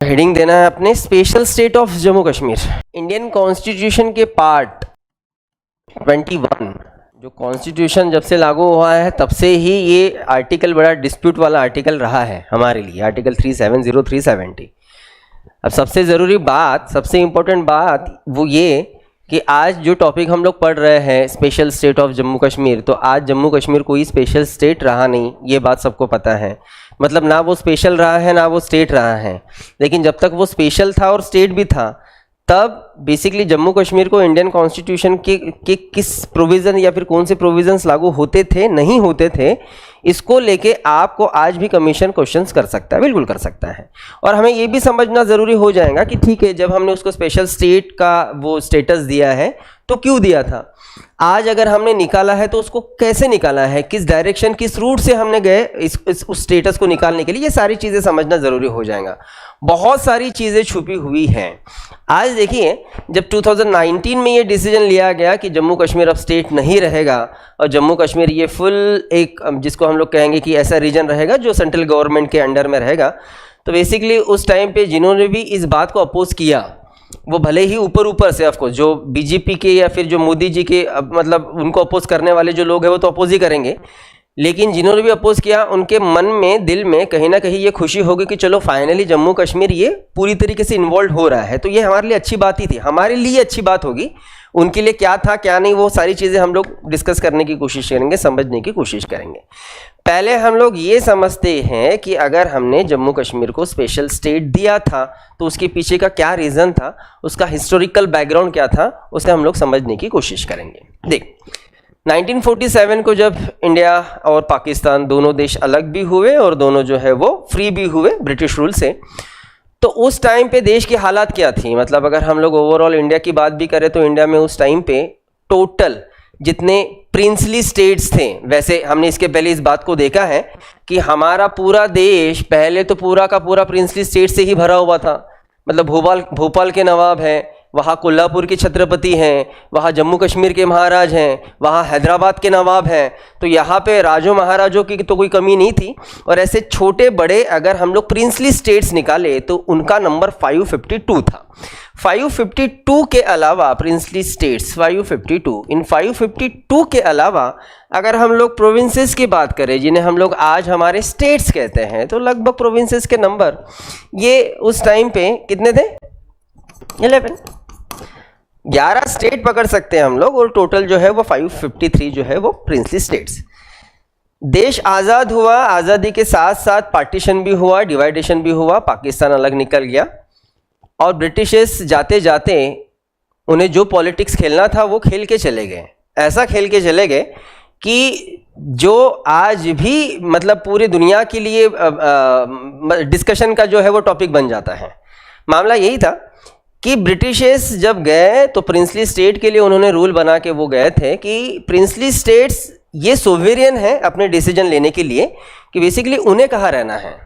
Heading देना है अपने special state of Jammu Kashmir. Indian constitution के पार्ट 21, जो कॉन्स्टिट्यूशन जब से लागू हुआ है तब से ही ये आर्टिकल बड़ा डिस्प्यूट वाला आर्टिकल रहा है हमारे लिए, आर्टिकल 370 370। अब सबसे ज़रूरी बात, सबसे इम्पोर्टेंट बात वो ये कि आज जो टॉपिक हम लोग पढ़ रहे हैं special state of Jammu Kashmir, तो आज जम्मू कश्मीर कोई स्पेशल स्टेट रहा नहीं, ये बात सबको पता है। मतलब ना वो स्पेशल रहा है ना वो स्टेट रहा है, लेकिन जब तक वो स्पेशल था और स्टेट भी था तब बेसिकली जम्मू कश्मीर को इंडियन कॉन्स्टिट्यूशन के किस प्रोविज़न या फिर कौन से प्रोविज़न्स लागू होते थे नहीं होते थे, इसको लेके आपको आज भी कमीशन क्वेश्चंस कर सकता है, बिल्कुल कर सकता है। और हमें ये भी समझना ज़रूरी हो जाएगा कि ठीक है, जब हमने उसको स्पेशल स्टेट का वो स्टेटस दिया है तो क्यों दिया था, आज अगर हमने निकाला है तो उसको कैसे निकाला है, किस डायरेक्शन किस रूट से हमने गए उस स्टेटस को निकालने के लिए, ये सारी चीज़ें समझना ज़रूरी हो जाएगा। बहुत सारी चीज़ें छुपी हुई हैं। आज देखिए, जब 2019 में ये डिसीजन लिया गया कि जम्मू कश्मीर अब स्टेट नहीं रहेगा और जम्मू कश्मीर ये फुल एक जिसको हम लोग कहेंगे कि ऐसा रीजन रहेगा जो सेंट्रल गवर्नमेंट के अंडर में रहेगा, तो बेसिकली उस टाइम पे जिन्होंने भी इस बात को अपोज किया वो भले ही ऊपर से ऑफकोर्स जो बीजेपी के या फिर जो मोदी जी के मतलब उनको अपोज करने वाले जो लोग हैं वो तो अपोज ही करेंगे, लेकिन जिन्होंने भी अपोज किया उनके मन में दिल में कहीं ना कहीं ये खुशी होगी कि चलो फाइनली जम्मू कश्मीर ये पूरी तरीके से इन्वॉल्व हो रहा है। तो ये हमारे लिए अच्छी बात ही थी, हमारे लिए अच्छी बात होगी। उनके लिए क्या था क्या नहीं वो सारी चीज़ें हम लोग डिस्कस करने की कोशिश करेंगे, समझने की कोशिश करेंगे। पहले हम लोग ये समझते हैं कि अगर हमने जम्मू कश्मीर को स्पेशल स्टेट दिया था तो उसके पीछे का क्या रीज़न था, उसका हिस्टोरिकल बैकग्राउंड क्या था, उसे हम लोग समझने की कोशिश करेंगे। देख, 1947 को जब इंडिया और पाकिस्तान दोनों देश अलग भी हुए और दोनों जो है वो फ्री भी हुए ब्रिटिश रूल से, तो उस टाइम पे देश की हालात क्या थी। मतलब अगर हम लोग ओवरऑल इंडिया की बात भी करें तो इंडिया में उस टाइम पे टोटल जितने प्रिंसली स्टेट्स थे, वैसे हमने इसके पहले इस बात को देखा है कि हमारा पूरा देश पहले तो पूरा का पूरा प्रिंसली स्टेट से ही भरा हुआ था। मतलब भोपाल के नवाब हैं, वहाँ कोल्हापुर के छत्रपति हैं, वहाँ जम्मू कश्मीर के महाराज हैं, वहाँ हैदराबाद के नवाब हैं, तो यहाँ पे राजों महाराजों की तो कोई कमी नहीं थी। और ऐसे छोटे बड़े अगर हम लोग प्रिंसली स्टेट्स निकाले तो उनका नंबर 552 था। 552 के अलावा प्रिंसली स्टेट्स 552, इन 552 के अलावा अगर हम लोग प्रोविंसेस की बात करें जिन्हें हम लोग आज हमारे स्टेट्स कहते हैं, तो लगभग प्रोविंसेस के नंबर ये उस टाइम पे कितने थे, 11 स्टेट पकड़ सकते हैं हम लोग, और टोटल जो है वो 553 जो है वो प्रिंसली स्टेट्स। देश आज़ाद हुआ, आज़ादी के साथ साथ पार्टीशन भी हुआ, डिवाइडेशन भी हुआ, पाकिस्तान अलग निकल गया और ब्रिटिशर्स जाते जाते उन्हें जो पॉलिटिक्स खेलना था वो खेल के चले गए। ऐसा खेल के चले गए कि जो आज भी मतलब पूरी दुनिया के लिए डिस्कशन का जो है वो टॉपिक बन जाता है। मामला यही था कि ब्रिटिशर्स जब गए तो प्रिंसली स्टेट के लिए उन्होंने रूल बना के वो गए थे कि प्रिंसली स्टेट्स ये सोवेरियन है अपने डिसीजन लेने के लिए कि बेसिकली उन्हें कहाँ रहना है।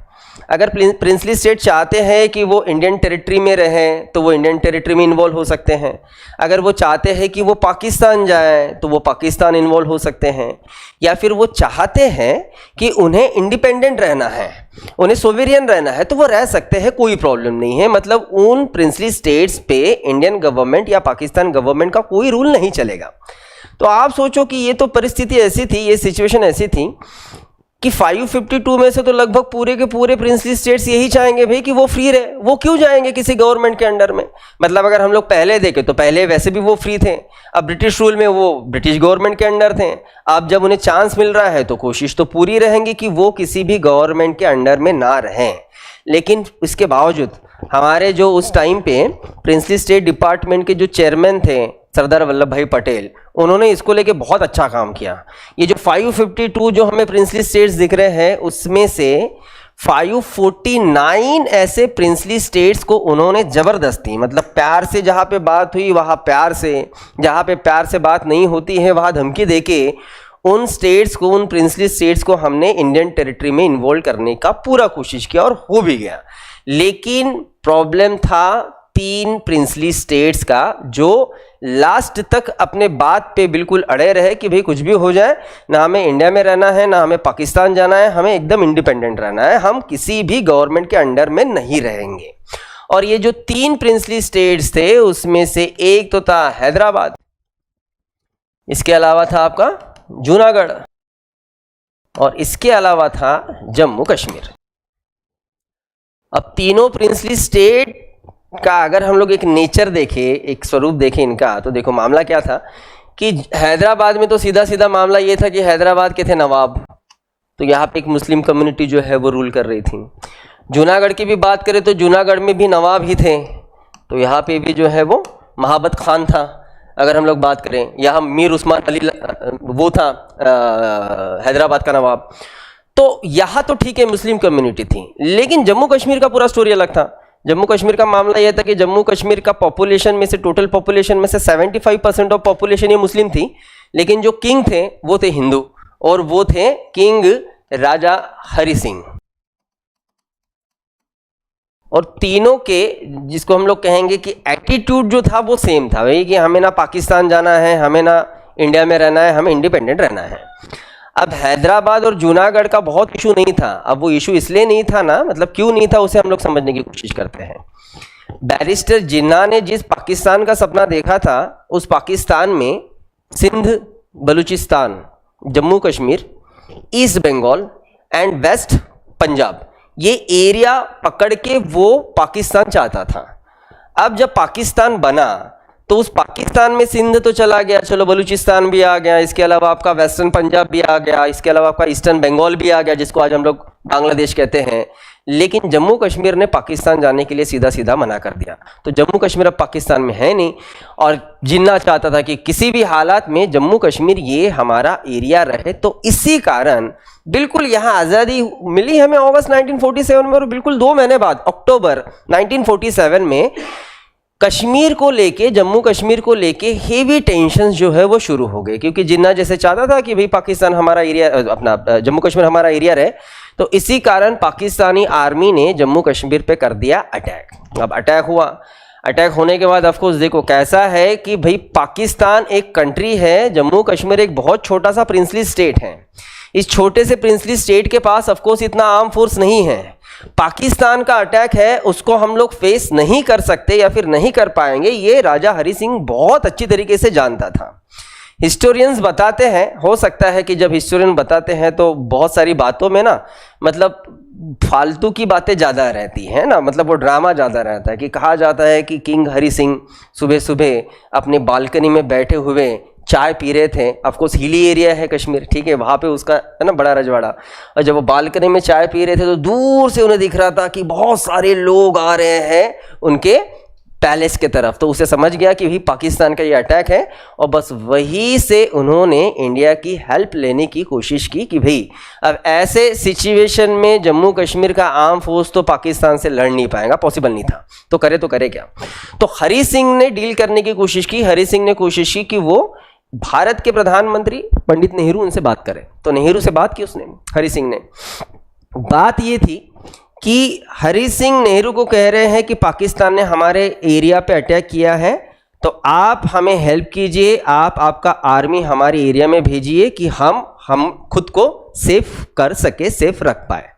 अगर प्रिंसली स्टेट चाहते हैं कि वो इंडियन टेरिटरी में रहें तो वो इंडियन टेरिटरी में इन्वॉल्व हो सकते हैं, अगर वो चाहते हैं कि वो पाकिस्तान जाएं तो वो पाकिस्तान इन्वॉल्व हो सकते हैं, या फिर वो चाहते हैं कि उन्हें इंडिपेंडेंट रहना है, उन्हें सोवेरियन रहना है, तो वो रह सकते हैं, कोई प्रॉब्लम नहीं है। मतलब उन प्रिंसली स्टेट्स पे इंडियन गवर्नमेंट या पाकिस्तान गवर्नमेंट का कोई रूल नहीं चलेगा। तो आप सोचो कि ये तो परिस्थिति ऐसी थी, ये सिचुएशन ऐसी थी कि 552 में से तो लगभग पूरे के पूरे प्रिंसली स्टेट्स यही चाहेंगे भाई कि वो फ्री रहे, वो क्यों जाएंगे किसी गवर्नमेंट के अंडर में। मतलब अगर हम लोग पहले देखें तो पहले वैसे भी वो फ्री थे, अब ब्रिटिश रूल में वो ब्रिटिश गवर्नमेंट के अंडर थे। अब जब उन्हें चांस मिल रहा है तो कोशिश तो पूरी रहेंगी कि वो किसी भी गवर्नमेंट के अंडर में ना रहें। लेकिन इसके बावजूद हमारे जो उस टाइम पे प्रिंसली स्टेट डिपार्टमेंट के जो चेयरमैन थे सरदार वल्लभ भाई पटेल, उन्होंने इसको लेके बहुत अच्छा काम किया। ये जो 552 जो हमें प्रिंसली स्टेट्स दिख रहे हैं उसमें से 549 ऐसे प्रिंसली स्टेट्स को उन्होंने ज़बरदस्ती, मतलब प्यार से जहाँ पे बात हुई वहाँ प्यार से, जहाँ पे प्यार से बात नहीं होती है वहाँ धमकी देके उन स्टेट्स को, उन प्रिंसली स्टेट्स को हमने इंडियन टेरिटरी में इन्वॉल्व करने का पूरा कोशिश किया और हो भी गया। लेकिन प्रॉब्लम था 3 प्रिंसली स्टेट्स का जो लास्ट तक अपने बात पे बिल्कुल अड़े रहे कि भाई कुछ भी हो जाए, ना हमें इंडिया में रहना है ना हमें पाकिस्तान जाना है, हमें एकदम इंडिपेंडेंट रहना है, हम किसी भी गवर्नमेंट के अंडर में नहीं रहेंगे। और ये जो 3 प्रिंसली स्टेट्स थे उसमें से एक तो था हैदराबाद, इसके अलावा था आपका जूनागढ़ और इसके अलावा था जम्मू कश्मीर। अब तीनों प्रिंसली स्टेट का अगर हम लोग एक नेचर देखें, एक स्वरूप देखें इनका, तो देखो मामला क्या था कि हैदराबाद में तो सीधा सीधा मामला ये था कि हैदराबाद के थे नवाब, तो यहाँ पे एक मुस्लिम कम्युनिटी जो है वो रूल कर रही थी। जूनागढ़ की भी बात करें तो जूनागढ़ में भी नवाब ही थे, तो यहाँ पे भी जो है वो महाबत खान था। अगर हम लोग बात करें यहाँ मीर उस्मान अली वो था हैदराबाद का नवाब। तो यहाँ तो ठीक है मुस्लिम कम्युनिटी थी, लेकिन जम्मू कश्मीर का पूरा स्टोरी अलग था। जम्मू कश्मीर का मामला यह था कि जम्मू कश्मीर का पॉपुलेशन में से, टोटल पॉपुलेशन में से 75% ऑफ पॉपुलेशन ये मुस्लिम थी, लेकिन जो किंग थे वो थे हिंदू, और वो थे किंग राजा हरि सिंह। और तीनों के, जिसको हम लोग कहेंगे कि एटीट्यूड जो था वो सेम था, वही कि हमें ना पाकिस्तान जाना है, हमें ना इंडिया में रहना है, हमें इंडिपेंडेंट रहना है। अब हैदराबाद और जूनागढ़ का बहुत इशू नहीं था। अब वो इशू इसलिए नहीं था ना, मतलब क्यों नहीं था उसे हम लोग समझने की कोशिश करते हैं। बैरिस्टर जिन्ना ने जिस पाकिस्तान का सपना देखा था, उस पाकिस्तान में Sindh, Balochistan, Jammu Kashmir, east Bengal and west Punjab, ये एरिया पकड़ के वो पाकिस्तान चाहता था। अब जब पाकिस्तान बना तो उस पाकिस्तान में सिंध तो चला गया, चलो बलूचिस्तान भी आ गया, इसके अलावा आपका वेस्टर्न पंजाब भी आ गया, इसके अलावा आपका ईस्टर्न बंगाल भी आ गया, जिसको आज हम लोग बांग्लादेश कहते हैं। लेकिन जम्मू कश्मीर ने पाकिस्तान जाने के लिए सीधा सीधा मना कर दिया। तो जम्मू कश्मीर अब पाकिस्तान में है नहीं, और जिन्ना चाहता था कि किसी भी हालात में जम्मू कश्मीर ये हमारा एरिया रहे। तो इसी कारण बिल्कुल यहाँ आज़ादी मिली हमें अगस्त 1947 में, और बिल्कुल 2 महीने बाद अक्टूबर 1947 में कश्मीर को लेके, जम्मू कश्मीर को लेके हेवी टेंशन्स जो है वो शुरू हो गए, क्योंकि जिन्ना जैसे चाहता था कि भाई पाकिस्तान हमारा एरिया, अपना जम्मू कश्मीर हमारा एरिया रहे। तो इसी कारण पाकिस्तानी आर्मी ने जम्मू कश्मीर पे कर दिया अटैक। अब अटैक हुआ, अटैक होने के बाद ऑफकोर्स देखो कैसा है कि भाई पाकिस्तान एक कंट्री है, जम्मू कश्मीर एक बहुत छोटा सा प्रिंसली स्टेट है। इस छोटे से प्रिंसली स्टेट के पास ऑफकोर्स इतना आर्म फोर्स नहीं है। पाकिस्तान का अटैक है, उसको हम लोग फेस नहीं कर सकते या फिर नहीं कर पाएंगे, ये राजा हरि सिंह बहुत अच्छी तरीके से जानता था। हिस्टोरियंस बताते हैं, हो सकता है कि जब हिस्टोरियन बताते हैं तो बहुत सारी बातों में ना, मतलब फालतू की बातें ज़्यादा रहती हैं ना, मतलब वो ड्रामा ज़्यादा रहता है। कि कहा जाता है कि किंग हरि सिंह सुबह सुबह अपनी बालकनी में बैठे हुए चाय पी रहे थे। ऑफकोर्स हिली एरिया है कश्मीर, ठीक है, वहाँ पे उसका है ना बड़ा रजवाड़ा। और जब वो बालकनी में चाय पी रहे थे तो दूर से उन्हें दिख रहा था कि बहुत सारे लोग आ रहे हैं उनके पैलेस के तरफ। तो उसे समझ गया कि भाई पाकिस्तान का ये अटैक है, और बस वहीं से उन्होंने इंडिया की हेल्प लेने की कोशिश की कि भाई अब ऐसे सिचुएशन में जम्मू कश्मीर का आर्म फोर्स तो पाकिस्तान से लड़ नहीं पाएगा, पॉसिबल नहीं था। तो करे क्या? तो हरि सिंह ने डील करने की कोशिश की। हरि सिंह ने कोशिश की कि वो भारत के प्रधानमंत्री पंडित नेहरू, उनसे बात करें। तो नेहरू से बात की उसने, हरि सिंह ने। बात ये थी कि हरि सिंह नेहरू को कह रहे हैं कि पाकिस्तान ने हमारे एरिया पे अटैक किया है, तो आप हमें हेल्प कीजिए, आप आपका आर्मी हमारे एरिया में भेजिए कि हम खुद को सेफ कर सके, सेफ रख पाए।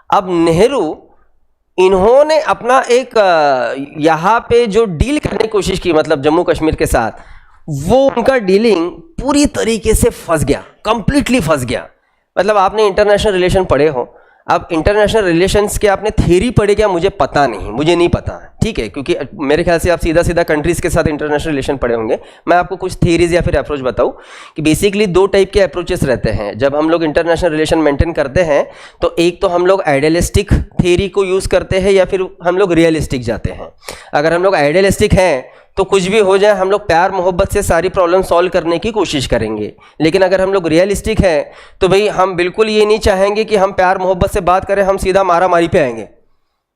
अब नेहरू, इन्होंने अपना एक यहाँ पे जो डील करने की कोशिश की, मतलब जम्मू कश्मीर के साथ, वो उनका डीलिंग पूरी तरीके से फंस गया, कंप्लीटली फंस गया। मतलब आपने इंटरनेशनल रिलेशन पढ़े हो, अब इंटरनेशनल रिलेशंस के आपने थ्योरी पढ़े क्या मुझे पता नहीं, मुझे नहीं पता, ठीक है, क्योंकि मेरे ख्याल से आप सीधा सीधा कंट्रीज के साथ इंटरनेशनल रिलेशन पढ़े होंगे। मैं आपको कुछ थ्योरीज या फिर अप्रोच बताऊं कि बेसिकली 2 टाइप के अप्रोचेस रहते हैं जब हम लोग इंटरनेशनल रिलेशन मेंटेन करते हैं। तो एक तो हम लोग आइडियलिस्टिक थ्योरी को यूज़ करते हैं, या फिर हम लोग रियलिस्टिक जाते हैं। अगर हम लोग आइडियलिस्टिक हैं तो कुछ भी हो जाए हम लोग प्यार मोहब्बत से सारी प्रॉब्लम सॉल्व करने की कोशिश करेंगे। लेकिन अगर हम लोग रियलिस्टिक हैं तो भाई हम बिल्कुल ये नहीं चाहेंगे कि हम प्यार मोहब्बत से बात करें, हम सीधा मारामारी पे आएंगे,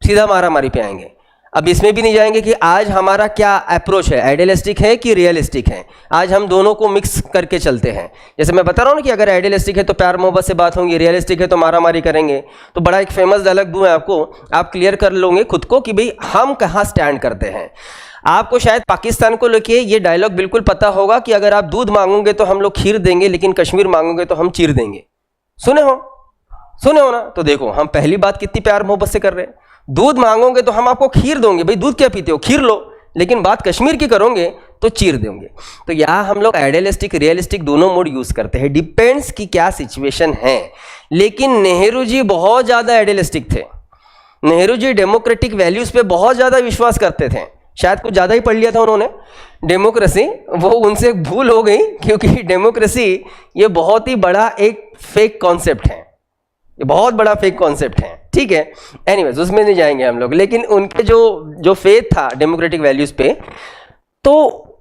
सीधा मारामारी पे आएंगे। अब इसमें भी नहीं जाएंगे कि आज हमारा क्या अप्रोच है, आइडियलिस्टिक है कि रियलिस्टिक है। आज हम दोनों को मिक्स करके चलते हैं। जैसे मैं बता रहा हूँ ना कि अगर आइडियलिस्टिक है तो प्यार मोहब्बत से बात होंगी, रियलिस्टिक है तो मारामारी करेंगे। तो बड़ा एक फेमस डायलॉग दूं आपको, आप क्लियर कर लोगे खुद को कि भाई हम कहाँ स्टैंड करते हैं। आपको शायद पाकिस्तान को लेके ये डायलॉग बिल्कुल पता होगा कि अगर आप दूध मांगोगे तो हम लोग खीर देंगे, लेकिन कश्मीर मांगोगे तो हम चीर देंगे। सुने हो ना? तो देखो हम पहली बात कितनी प्यार मोहब्बत से कर रहे हैं। दूध मांगोगे तो हम आपको खीर दोगे, भाई दूध क्या पीते हो, खीर लो, लेकिन बात कश्मीर की करोगे तो चीर देंगे। तो यहाँ हम लोग आइडियलिस्टिक रियलिस्टिक दोनों मोड यूज करते हैं, डिपेंड्स कि क्या सिचुएशन है। लेकिन नेहरू जी बहुत ज़्यादा आइडियलिस्टिक थे, नेहरू जी डेमोक्रेटिक वैल्यूज पे बहुत ज़्यादा विश्वास करते थे, शायद कुछ ज़्यादा ही पढ़ लिया था उन्होंने डेमोक्रेसी, वो उनसे भूल हो गई, क्योंकि डेमोक्रेसी ये बहुत ही बड़ा एक फेक कॉन्सेप्ट है, ये बहुत बड़ा फेक कॉन्सेप्ट है, ठीक है। एनीवेज उसमें नहीं जाएंगे हम लोग, लेकिन उनके जो फेथ था डेमोक्रेटिक वैल्यूज पे, तो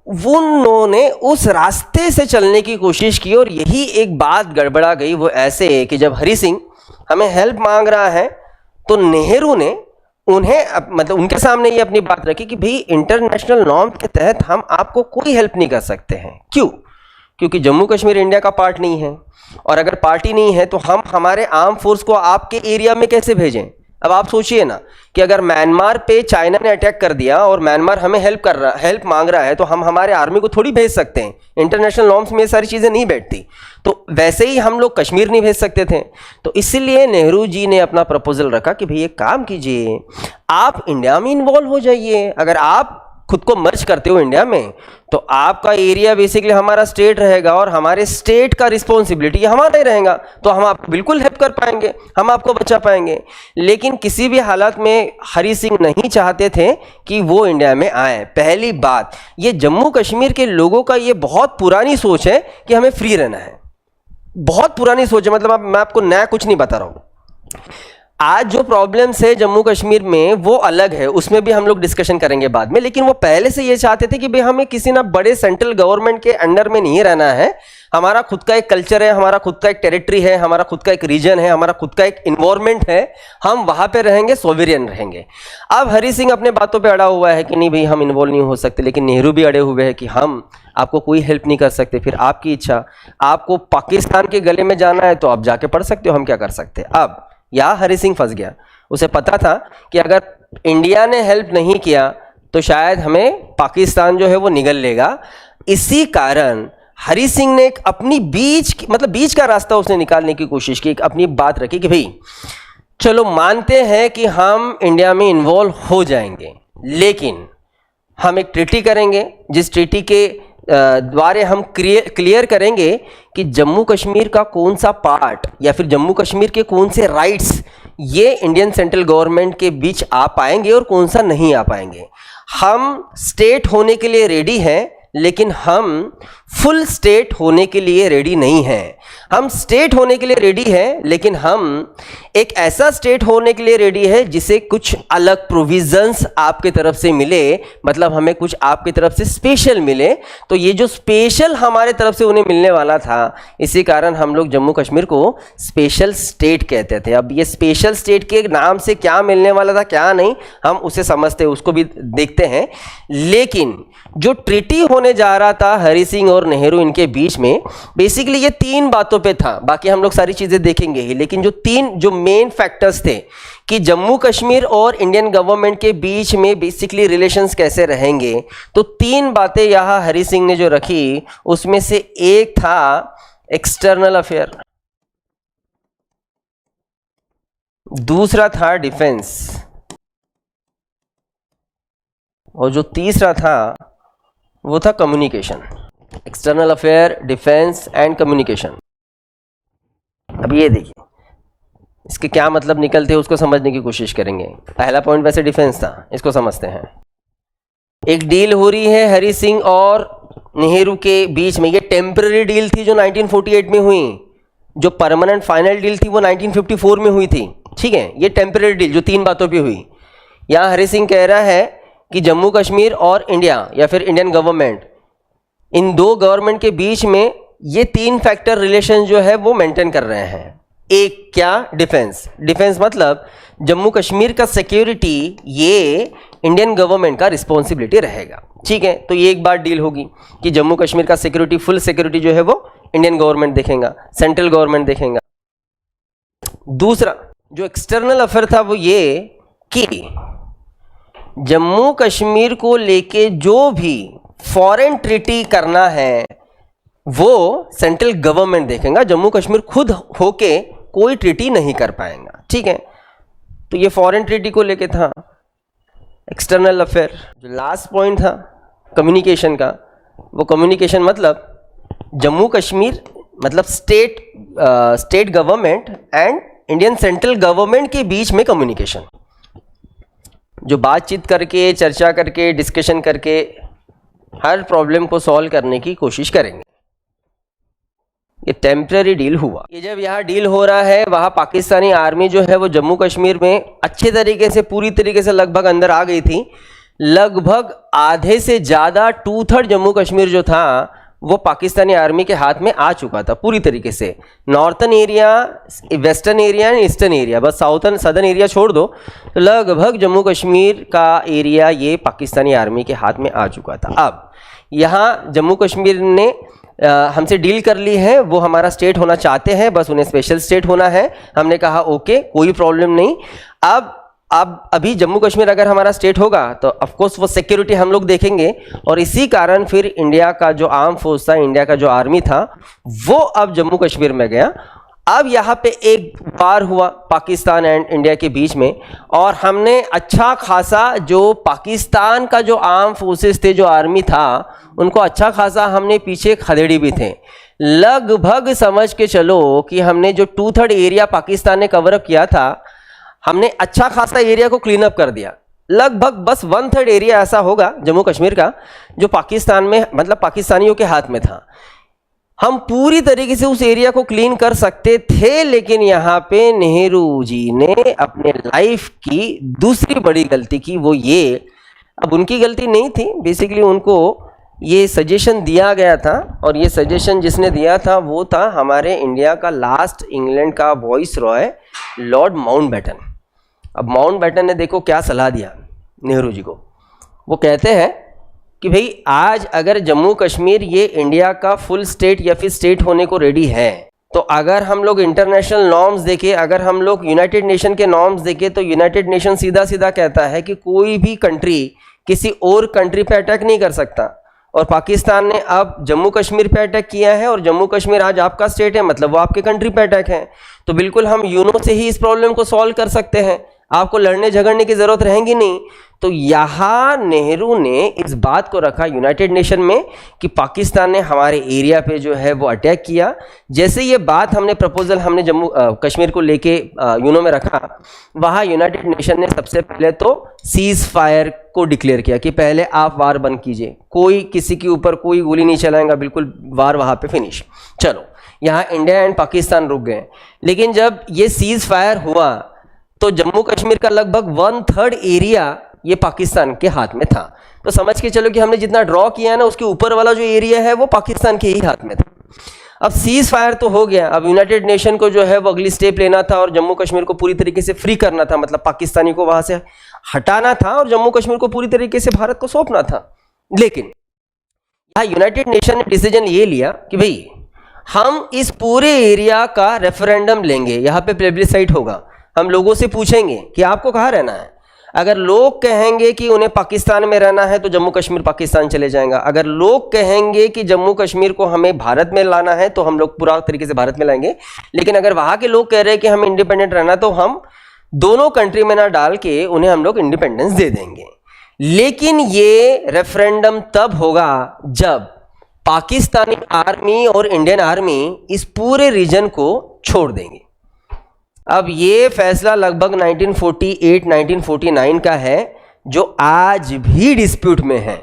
उन्होंने उस रास्ते से चलने की कोशिश की, और यही एक बात गड़बड़ा गई। वो ऐसे कि जब हरि सिंह हमें हेल्प मांग रहा है तो नेहरू ने उन्हें मतलब उनके सामने ये अपनी बात रखी कि भाई इंटरनेशनल नॉर्म के तहत हम आपको कोई हेल्प नहीं कर सकते हैं। क्यों? क्योंकि जम्मू कश्मीर इंडिया का पार्ट नहीं है, और अगर पार्टी नहीं है तो हम हमारे आर्म फोर्स को आपके एरिया में कैसे भेजें। अब आप सोचिए ना कि अगर म्यांमार पे चाइना ने अटैक कर दिया और म्यांमार हमें हेल्प मांग रहा है, तो हम हमारे आर्मी को थोड़ी भेज सकते हैं, इंटरनेशनल नॉर्म्स में ये सारी चीज़ें नहीं बैठती। तो वैसे ही हम लोग कश्मीर नहीं भेज सकते थे। तो इसलिए नेहरू जी ने अपना प्रपोजल रखा कि भाई एक काम कीजिए, आप इंडिया में इन्वॉल्व हो जाइए, अगर आप खुद को मर्ज करते हो इंडिया में तो आपका एरिया बेसिकली हमारा स्टेट रहेगा, और हमारे स्टेट का रिस्पॉन्सिबिलिटी हमारा ही रहेगा, तो हम आपको बिल्कुल हेल्प कर पाएंगे, हम आपको बचा पाएंगे। लेकिन किसी भी हालत में हरि सिंह नहीं चाहते थे कि वो इंडिया में आए। पहली बात, ये जम्मू कश्मीर के लोगों का ये बहुत पुरानी सोच है कि हमें फ्री रहना है, बहुत पुरानी सोच है, मतलब मैं आपको नया कुछ नहीं बता रहा हूँ। आज जो प्रॉब्लम्स है जम्मू कश्मीर में वो अलग है, उसमें भी हम लोग डिस्कशन करेंगे बाद में। लेकिन वो पहले से ये चाहते थे कि भाई हमें किसी ना बड़े सेंट्रल गवर्नमेंट के अंडर में नहीं रहना है, हमारा खुद का एक कल्चर है, हमारा खुद का एक टेरिटरी है, हमारा खुद का एक रीजन है, हमारा खुद का एक इन्वायरमेंट है, हम वहां पे रहेंगे, सोवेरियन रहेंगे। अब हरि सिंह अपने बातों पे अड़ा हुआ है कि नहीं भाई हम इन्वॉल्व नहीं हो सकते, लेकिन नेहरू भी अड़े हुए हैं कि हम आपको कोई हेल्प नहीं कर सकते। फिर आपकी इच्छा, आपको पाकिस्तान के गले में जाना है तो आप जाके पढ़ सकते हो, हम क्या कर सकते हैं। अब यहाँ हरि सिंह फंस गया, उसे पता था कि अगर इंडिया ने हेल्प नहीं किया तो शायद हमें पाकिस्तान जो है वो निगल लेगा। इसी कारण हरि सिंह ने एक अपनी बीच का रास्ता उसने निकालने की कोशिश की, एक अपनी बात रखी कि भाई चलो मानते हैं कि हम इंडिया में इन्वॉल्व हो जाएंगे, लेकिन हम एक ट्रीटी करेंगे, जिस ट्रीटी के द्वारा हम क्लियर करेंगे कि जम्मू कश्मीर का कौन सा पार्ट या फिर जम्मू कश्मीर के कौन से राइट्स ये इंडियन सेंट्रल गवर्नमेंट के बीच आ पाएंगे और कौन सा नहीं आ पाएंगे। हम स्टेट होने के लिए रेडी हैं, लेकिन हम फुल स्टेट होने के लिए रेडी नहीं हैं। हम स्टेट होने के लिए रेडी हैं, लेकिन हम एक ऐसा स्टेट होने के लिए रेडी है जिसे कुछ अलग प्रोविजंस आपके तरफ से मिले, मतलब हमें कुछ आपकी तरफ से स्पेशल मिले। तो ये जो स्पेशल हमारे तरफ से उन्हें मिलने वाला था, इसी कारण हम लोग जम्मू कश्मीर को स्पेशल स्टेट कहते थे। अब ये स्पेशल स्टेट के नाम से क्या मिलने वाला था क्या नहीं, हम उसे समझते हैं, उसको भी देखते हैं। लेकिन जो ट्रीटी होने जा रहा था हरि सिंह और नेहरू इनके बीच में, बेसिकली ये तीन बातों पे था, बाकी हम लोग सारी चीजें देखेंगे ही। लेकिन जो मेन फैक्टर्स थे कि जम्मू कश्मीर और इंडियन गवर्नमेंट के बीच में बेसिकली रिलेशंस कैसे रहेंगे, तो तीन बातें यहां हरि सिंह ने जो रखी, उसमें से एक था एक्सटर्नल अफेयर, दूसरा था डिफेंस, और जो तीसरा था वो था communication. External affair, defence and communication. अब ये देखिए इसके क्या मतलब निकलते हैं, उसको समझने की कोशिश करेंगे। पहला पॉइंट वैसे डिफेंस था, इसको समझते हैं। एक डील हो रही है हरि सिंह और नेहरू के बीच में। ये टेम्पररी डील थी जो 1948 में हुई, जो परमानेंट फाइनल डील थी वो 1954 में हुई थी, ठीक है। ये टेम्पररी डील जो तीन बातों पे हुई। यहाँ हरि सिंह कह रहा है कि जम्मू कश्मीर और इंडिया या फिर इंडियन गवर्नमेंट, इन दो गवर्नमेंट के बीच में ये तीन फैक्टर रिलेशन जो है वो मेंटेन कर रहे हैं। एक क्या? डिफेंस। डिफेंस मतलब जम्मू कश्मीर का सिक्योरिटी ये इंडियन गवर्नमेंट का रिस्पॉन्सिबिलिटी रहेगा, ठीक है। तो ये एक बार डील होगी कि जम्मू कश्मीर का सिक्योरिटी, फुल सिक्योरिटी जो है वो इंडियन गवर्नमेंट देखेगा, सेंट्रल गवर्नमेंट देखेगा। दूसरा जो एक्सटर्नल अफेयर था वो ये कि जम्मू कश्मीर को लेके जो भी फॉरेन ट्रीटी करना है वो सेंट्रल गवर्नमेंट देखेगा, जम्मू कश्मीर खुद होके कोई ट्रीटी नहीं कर पाएगा, ठीक है। तो ये फॉरेन ट्रीटी को लेके था, एक्सटर्नल अफेयर। जो लास्ट पॉइंट था कम्युनिकेशन का, वो कम्युनिकेशन मतलब जम्मू कश्मीर मतलब state government and Indian central government के बीच में कम्युनिकेशन, जो बातचीत करके, चर्चा करके, डिस्कशन करके हर प्रॉब्लम को सॉल्व करने की कोशिश करेंगे। ये टेम्पररी डील हुआ। ये जब यहाँ डील हो रहा है, वहाँ पाकिस्तानी आर्मी जो है वो जम्मू कश्मीर में अच्छे तरीके से, पूरी तरीके से लगभग अंदर आ गई थी। लगभग आधे से ज़्यादा 2/3 जम्मू कश्मीर जो था वो पाकिस्तानी आर्मी के हाथ में आ चुका था पूरी तरीके से। Northern area, western area and eastern area, बस साउथर्न सदर्न एरिया छोड़ दो, तो लगभग जम्मू कश्मीर का एरिया ये पाकिस्तानी आर्मी के हाथ में आ चुका था। अब यहाँ जम्मू कश्मीर ने हमसे डील कर ली है, वो हमारा स्टेट होना चाहते हैं, बस उन्हें स्पेशल स्टेट होना है। हमने कहा ओके, कोई प्रॉब्लम नहीं। अब अभी जम्मू कश्मीर अगर हमारा स्टेट होगा तो ऑफकोर्स वो सिक्योरिटी हम लोग देखेंगे, और इसी कारण फिर इंडिया का जो आर्म फोर्स था, इंडिया का जो आर्मी था, वो अब जम्मू कश्मीर में गया। अब यहाँ पे एक वार हुआ पाकिस्तान एंड इंडिया के बीच में, और हमने अच्छा खासा जो पाकिस्तान का जो आर्म फोर्सेस थे, जो आर्मी था, उनको अच्छा खासा हमने पीछे खदेड़ी भी थे। लगभग समझ के चलो कि हमने जो 2/3 एरिया पाकिस्तान ने कवर अप किया था, हमने अच्छा खासा एरिया को क्लीन अप कर दिया। लगभग बस 1/3 एरिया ऐसा होगा जम्मू कश्मीर का जो पाकिस्तान में, मतलब पाकिस्तानियों के हाथ में था। हम पूरी तरीके से उस एरिया को क्लीन कर सकते थे, लेकिन यहाँ पे नेहरू जी ने अपने लाइफ की दूसरी बड़ी गलती की। वो ये, अब उनकी गलती नहीं थी, बेसिकली उनको ये सजेशन दिया गया था, और ये सजेशन जिसने दिया था वो था हमारे इंडिया का लास्ट इंग्लैंड का वॉइस रॉय लॉर्ड माउंटबेटन। अब माउंटबेटन ने देखो क्या सलाह दिया नेहरू जी को। वो कहते हैं कि भाई आज अगर जम्मू कश्मीर ये इंडिया का फुल स्टेट या फिर स्टेट होने को रेडी है, तो अगर हम लोग इंटरनेशनल नॉर्म्स देखें, अगर हम लोग यूनाइटेड नेशन के नॉर्म्स देखें, तो यूनाइटेड नेशन सीधा सीधा कहता है कि कोई भी कंट्री किसी और कंट्री पे अटैक नहीं कर सकता। और पाकिस्तान ने अब जम्मू कश्मीर पे अटैक किया है, और जम्मू कश्मीर आज आपका स्टेट है, मतलब वो आपके कंट्री पे अटैक है। तो बिल्कुल हम यूनो से ही इस प्रॉब्लम को सॉल्व कर सकते हैं, आपको लड़ने झगड़ने की जरूरत रहेगी नहीं। तो यहाँ नेहरू ने इस बात को रखा यूनाइटेड नेशन में कि पाकिस्तान ने हमारे एरिया पे जो है वो अटैक किया। जैसे ये बात हमने प्रपोजल हमने जम्मू कश्मीर को लेके यूनो में रखा, वहाँ यूनाइटेड नेशन ने सबसे पहले तो सीज फायर को डिक्लेयर किया कि पहले आप वार बंद कीजिए, कोई किसी के ऊपर कोई गोली नहीं चलाएगा, बिल्कुल वार वहाँ पे फिनिश। चलो, यहाँ इंडिया एंड पाकिस्तान रुक गए। लेकिन जब ये सीज फायर हुआ तो जम्मू कश्मीर का लगभग 1/3 एरिया ये पाकिस्तान के हाथ में था। तो समझ के चलो कि हमने जितना ड्रॉ किया है ना, उसके ऊपर वाला जो एरिया है वो पाकिस्तान के ही हाथ में था। अब सीज फायर तो हो गया, अब यूनाइटेड नेशन को जो है वो अगली स्टेप लेना था और जम्मू कश्मीर को पूरी तरीके से फ्री करना था, मतलब पाकिस्तानी को वहां से हटाना था और जम्मू कश्मीर को पूरी तरीके से भारत को सौंपना था। लेकिन यहाँ यूनाइटेड नेशन ने डिसीजन ये लिया कि भाई हम इस पूरे एरिया का रेफरेंडम लेंगे, यहाँ पे प्लेबिसाइट होगा, हम लोगों से पूछेंगे कि आपको कहाँ रहना है। अगर लोग कहेंगे कि उन्हें पाकिस्तान में रहना है तो जम्मू कश्मीर पाकिस्तान चले जाएगा। अगर लोग कहेंगे कि जम्मू कश्मीर को हमें भारत में लाना है तो हम लोग पूरा तरीके से भारत में लाएंगे। लेकिन अगर वहाँ के लोग कह रहे हैं कि हमें इंडिपेंडेंट रहना, तो हम दोनों कंट्री में ना डाल के उन्हें हम लोग इंडिपेंडेंस दे देंगे। लेकिन ये रेफरेंडम तब होगा जब पाकिस्तानी आर्मी और इंडियन आर्मी इस पूरे रीजन को छोड़ देंगे। अब ये फैसला लगभग 1948-1949 का है, जो आज भी डिस्प्यूट में है।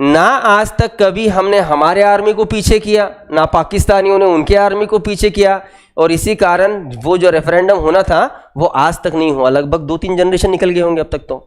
ना आज तक कभी हमने हमारे आर्मी को पीछे किया, ना पाकिस्तानियों ने उनके आर्मी को पीछे किया, और इसी कारण वो जो रेफरेंडम होना था वो आज तक नहीं हुआ। लगभग 2-3 जनरेशन निकल गए होंगे अब तक। तो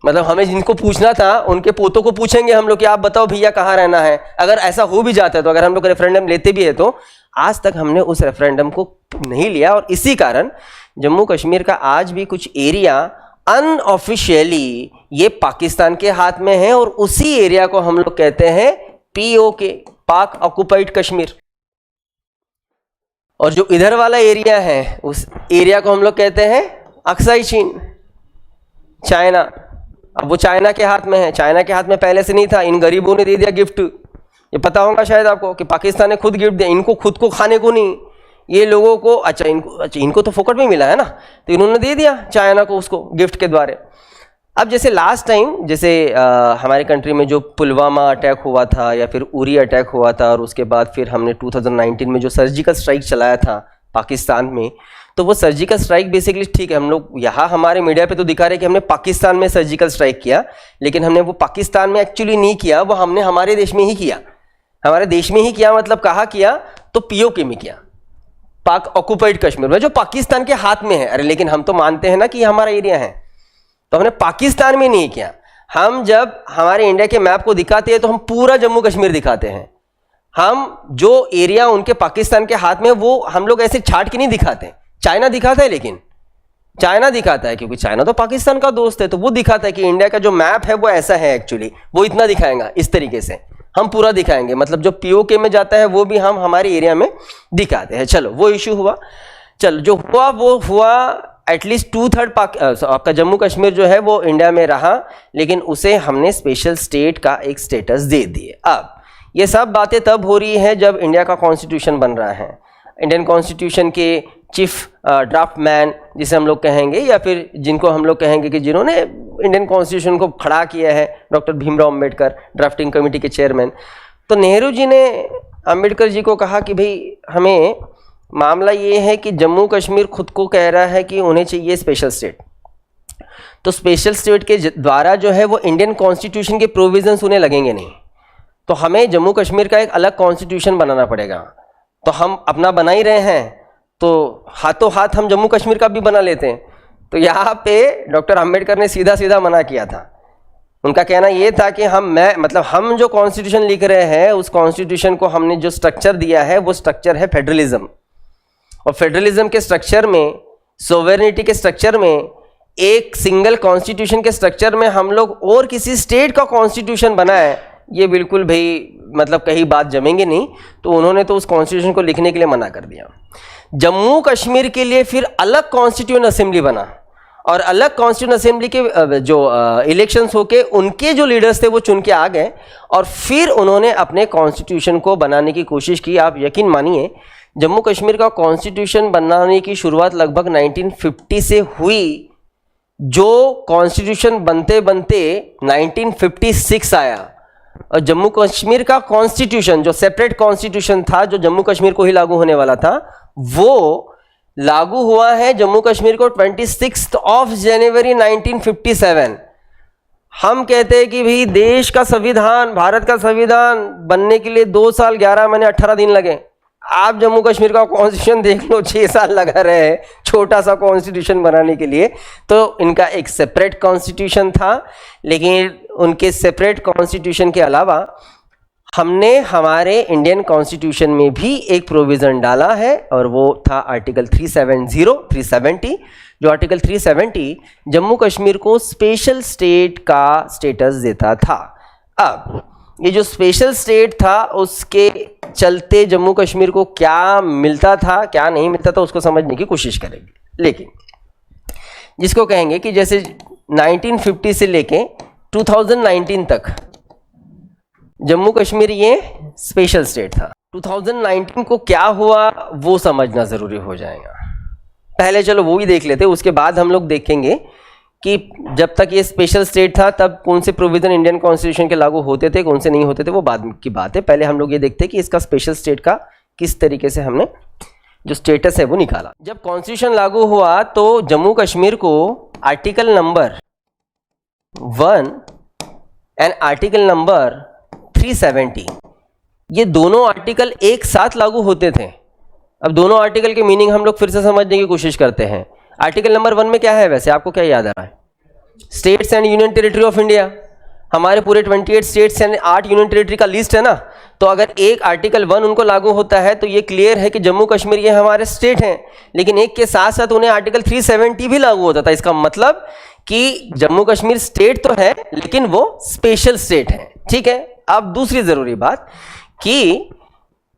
मतलब हमें जिनको पूछना था उनके पोतों को पूछेंगे हम लोग कि आप बताओ भैया कहाँ रहना है। अगर ऐसा हो भी जाता है, तो अगर हम लोग रेफरेंडम लेते भी है, तो आज तक हमने उस रेफरेंडम को नहीं लिया, और इसी कारण जम्मू कश्मीर का आज भी कुछ एरिया अनऑफिशियली ये पाकिस्तान के हाथ में है, और उसी एरिया को हम लोग कहते हैं POK, पाक ऑक्युपाइड कश्मीर। और जो इधर वाला एरिया है उस एरिया को हम लोग कहते हैं अक्साई चीन, चाइना। अब वो चाइना के हाथ में है, चाइना के हाथ में पहले से नहीं था, इन गरीबों ने दे दिया गिफ्ट। ये पता होगा शायद आपको कि पाकिस्तान ने खुद गिफ्ट दिया, इनको खुद को खाने को नहीं, ये लोगों को अच्छा इनको तो फोकट में मिला है ना, तो इन्होंने दे दिया चाइना को उसको गिफ्ट के द्वारा। अब जैसे लास्ट टाइम जैसे हमारे कंट्री में जो पुलवामा अटैक हुआ था या फिर उरी अटैक हुआ था, और उसके बाद फिर हमने 2019 में जो सर्जिकल स्ट्राइक चलाया था पाकिस्तान में, तो वो सर्जिकल स्ट्राइक बेसिकली ठीक है, हम लोग यहाँ हमारे मीडिया पे तो दिखा रहे कि हमने पाकिस्तान में सर्जिकल स्ट्राइक किया, लेकिन हमने वो पाकिस्तान में एक्चुअली नहीं किया, वो हमने हमारे देश में ही किया। हमारे देश में ही किया मतलब कहाँ किया, तो पीओके में किया, पाक ऑक्युपाइड कश्मीर में, जो पाकिस्तान के हाथ में है। अरे लेकिन हम तो मानते हैं ना कि हमारा एरिया है, तो हमने पाकिस्तान में नहीं किया। हम जब हमारे इंडिया के मैप को दिखाते हैं तो हम पूरा जम्मू कश्मीर दिखाते हैं। हम जो एरिया उनके पाकिस्तान के हाथ में वो हम लोग ऐसे छाट के नहीं दिखाते। चाइना दिखाता है, लेकिन चाइना दिखाता है क्योंकि चाइना तो पाकिस्तान का दोस्त है, तो वो दिखाता है कि इंडिया का जो मैप है वो ऐसा है, एक्चुअली वो इतना दिखाएगा, इस तरीके से हम पूरा दिखाएंगे। मतलब जो पीओके में जाता है वो भी हम हमारे एरिया में दिखाते हैं। चलो वो इशू हुआ, चलो जो हुआ वो हुआ। एटलीस्ट 2/3 आपका जम्मू कश्मीर जो है वो इंडिया में रहा, लेकिन उसे हमने स्पेशल स्टेट का एक स्टेटस दे दिए। अब ये सब बातें तब हो रही है जब इंडिया का कॉन्स्टिट्यूशन बन रहा है। इंडियन कॉन्स्टिट्यूशन के चीफ ड्राफ्ट मैन जिसे हम लोग कहेंगे, या फिर जिनको हम लोग कहेंगे कि जिन्होंने इंडियन कॉन्स्टिट्यूशन को खड़ा किया है, doctor Bhimrao Ambedkar, drafting committee के चेयरमैन। तो नेहरू जी ने अंबेडकर जी को कहा कि भाई हमें मामला ये है कि जम्मू कश्मीर खुद को कह रहा है कि उन्हें चाहिए स्पेशल स्टेट, तो स्पेशल स्टेट के द्वारा जो है वो इंडियन कॉन्स्टिट्यूशन के प्रोविजंस उन्हें लगेंगे नहीं, तो हमें जम्मू कश्मीर का एक अलग कॉन्स्टिट्यूशन बनाना पड़ेगा। तो हम अपना बना ही रहे हैं, तो हाथों हाथ हम जम्मू कश्मीर का भी बना लेते हैं। तो यहाँ पे डॉक्टर अंबेडकर ने सीधा सीधा मना किया था। उनका कहना ये था कि हम जो कॉन्स्टिट्यूशन लिख रहे हैं उस कॉन्स्टिट्यूशन को हमने जो स्ट्रक्चर दिया है वो स्ट्रक्चर है फेडरलिज्म, और फेडरलिज्म के स्ट्रक्चर में, सोवेरेनिटी के स्ट्रक्चर में, एक सिंगल कॉन्स्टिट्यूशन के स्ट्रक्चर में हम लोग और किसी स्टेट का कॉन्स्टिट्यूशन बनाए, ये बिल्कुल भाई मतलब कहीं बात जमेंगे नहीं। तो उन्होंने तो उस कॉन्स्टिट्यूशन को लिखने के लिए मना कर दिया। जम्मू कश्मीर के लिए फिर अलग कॉन्स्टिट्यूएंट असेंबली बना, और अलग कॉन्स्टिट्यूएंट असेंबली के जो इलेक्शंस होके उनके जो लीडर्स थे वो चुन के आ गए, और फिर उन्होंने अपने कॉन्स्टिट्यूशन को बनाने की कोशिश की। आप यकीन मानिए जम्मू कश्मीर का कॉन्स्टिट्यूशन बनाने की शुरुआत लगभग 1950 से हुई, जो कॉन्स्टिट्यूशन बनते बनते 1956 आया। और जम्मू कश्मीर का कॉन्स्टिट्यूशन जो सेपरेट कॉन्स्टिट्यूशन था, जो जम्मू कश्मीर को ही लागू होने वाला था, वो लागू हुआ है जम्मू कश्मीर को 26 जनवरी 1957। हम कहते हैं कि भाई देश का संविधान, भारत का संविधान बनने के लिए 2 साल 11 महीने 18 दिन लगे। आप जम्मू कश्मीर का कॉन्स्टिट्यूशन देख लो, 6 साल लगा रहे हैं छोटा सा कॉन्स्टिट्यूशन बनाने के लिए। तो इनका एक सेपरेट कॉन्स्टिट्यूशन था, लेकिन उनके सेपरेट कॉन्स्टिट्यूशन के अलावा हमने हमारे इंडियन कॉन्स्टिट्यूशन में भी एक प्रोविज़न डाला है, और वो था आर्टिकल 370 जो आर्टिकल 370 जम्मू कश्मीर को स्पेशल स्टेट का स्टेटस देता था। अब ये जो स्पेशल स्टेट था उसके चलते जम्मू कश्मीर को क्या मिलता था क्या नहीं मिलता था उसको समझने की कोशिश करेंगे। लेकिन जिसको कहेंगे कि जैसे 1950 से लेके 2019 तक जम्मू कश्मीर ये स्पेशल स्टेट था। 2019 को क्या हुआ वो समझना ज़रूरी हो जाएगा। पहले चलो वो ही देख लेते, उसके बाद हम लोग देखेंगे कि जब तक ये स्पेशल स्टेट था तब कौन से प्रोविज़न इंडियन कॉन्स्टिट्यूशन के लागू होते थे, कौन से नहीं होते थे, वो बाद की बात है। पहले हम लोग ये देखते हैं कि इसका स्पेशल स्टेट का किस तरीके से हमने जो स्टेटस है वो निकाला। जब कॉन्स्टिट्यूशन लागू हुआ तो जम्मू कश्मीर को article number 1 and article number 370 ये दोनों आर्टिकल एक साथ लागू होते थे। अब दोनों आर्टिकल के मीनिंग हम लोग फिर से समझने की कोशिश करते हैं। आर्टिकल नंबर 1 में क्या है, वैसे आपको क्या याद आ रहा है? States and union territory of India. हमारे पूरे 28 स्टेट्स एंड 8 यूनियन टेरिटरी का लिस्ट है ना, तो अगर एक आर्टिकल 1 उनको लागू होता है तो ये क्लियर है कि जम्मू कश्मीर ये हमारे स्टेट हैं, लेकिन एक के साथ साथ उन्हें आर्टिकल 370 भी लागू होता था। इसका मतलब कि जम्मू कश्मीर स्टेट तो है लेकिन वो स्पेशल स्टेट है। ठीक है, अब दूसरी ज़रूरी बात कि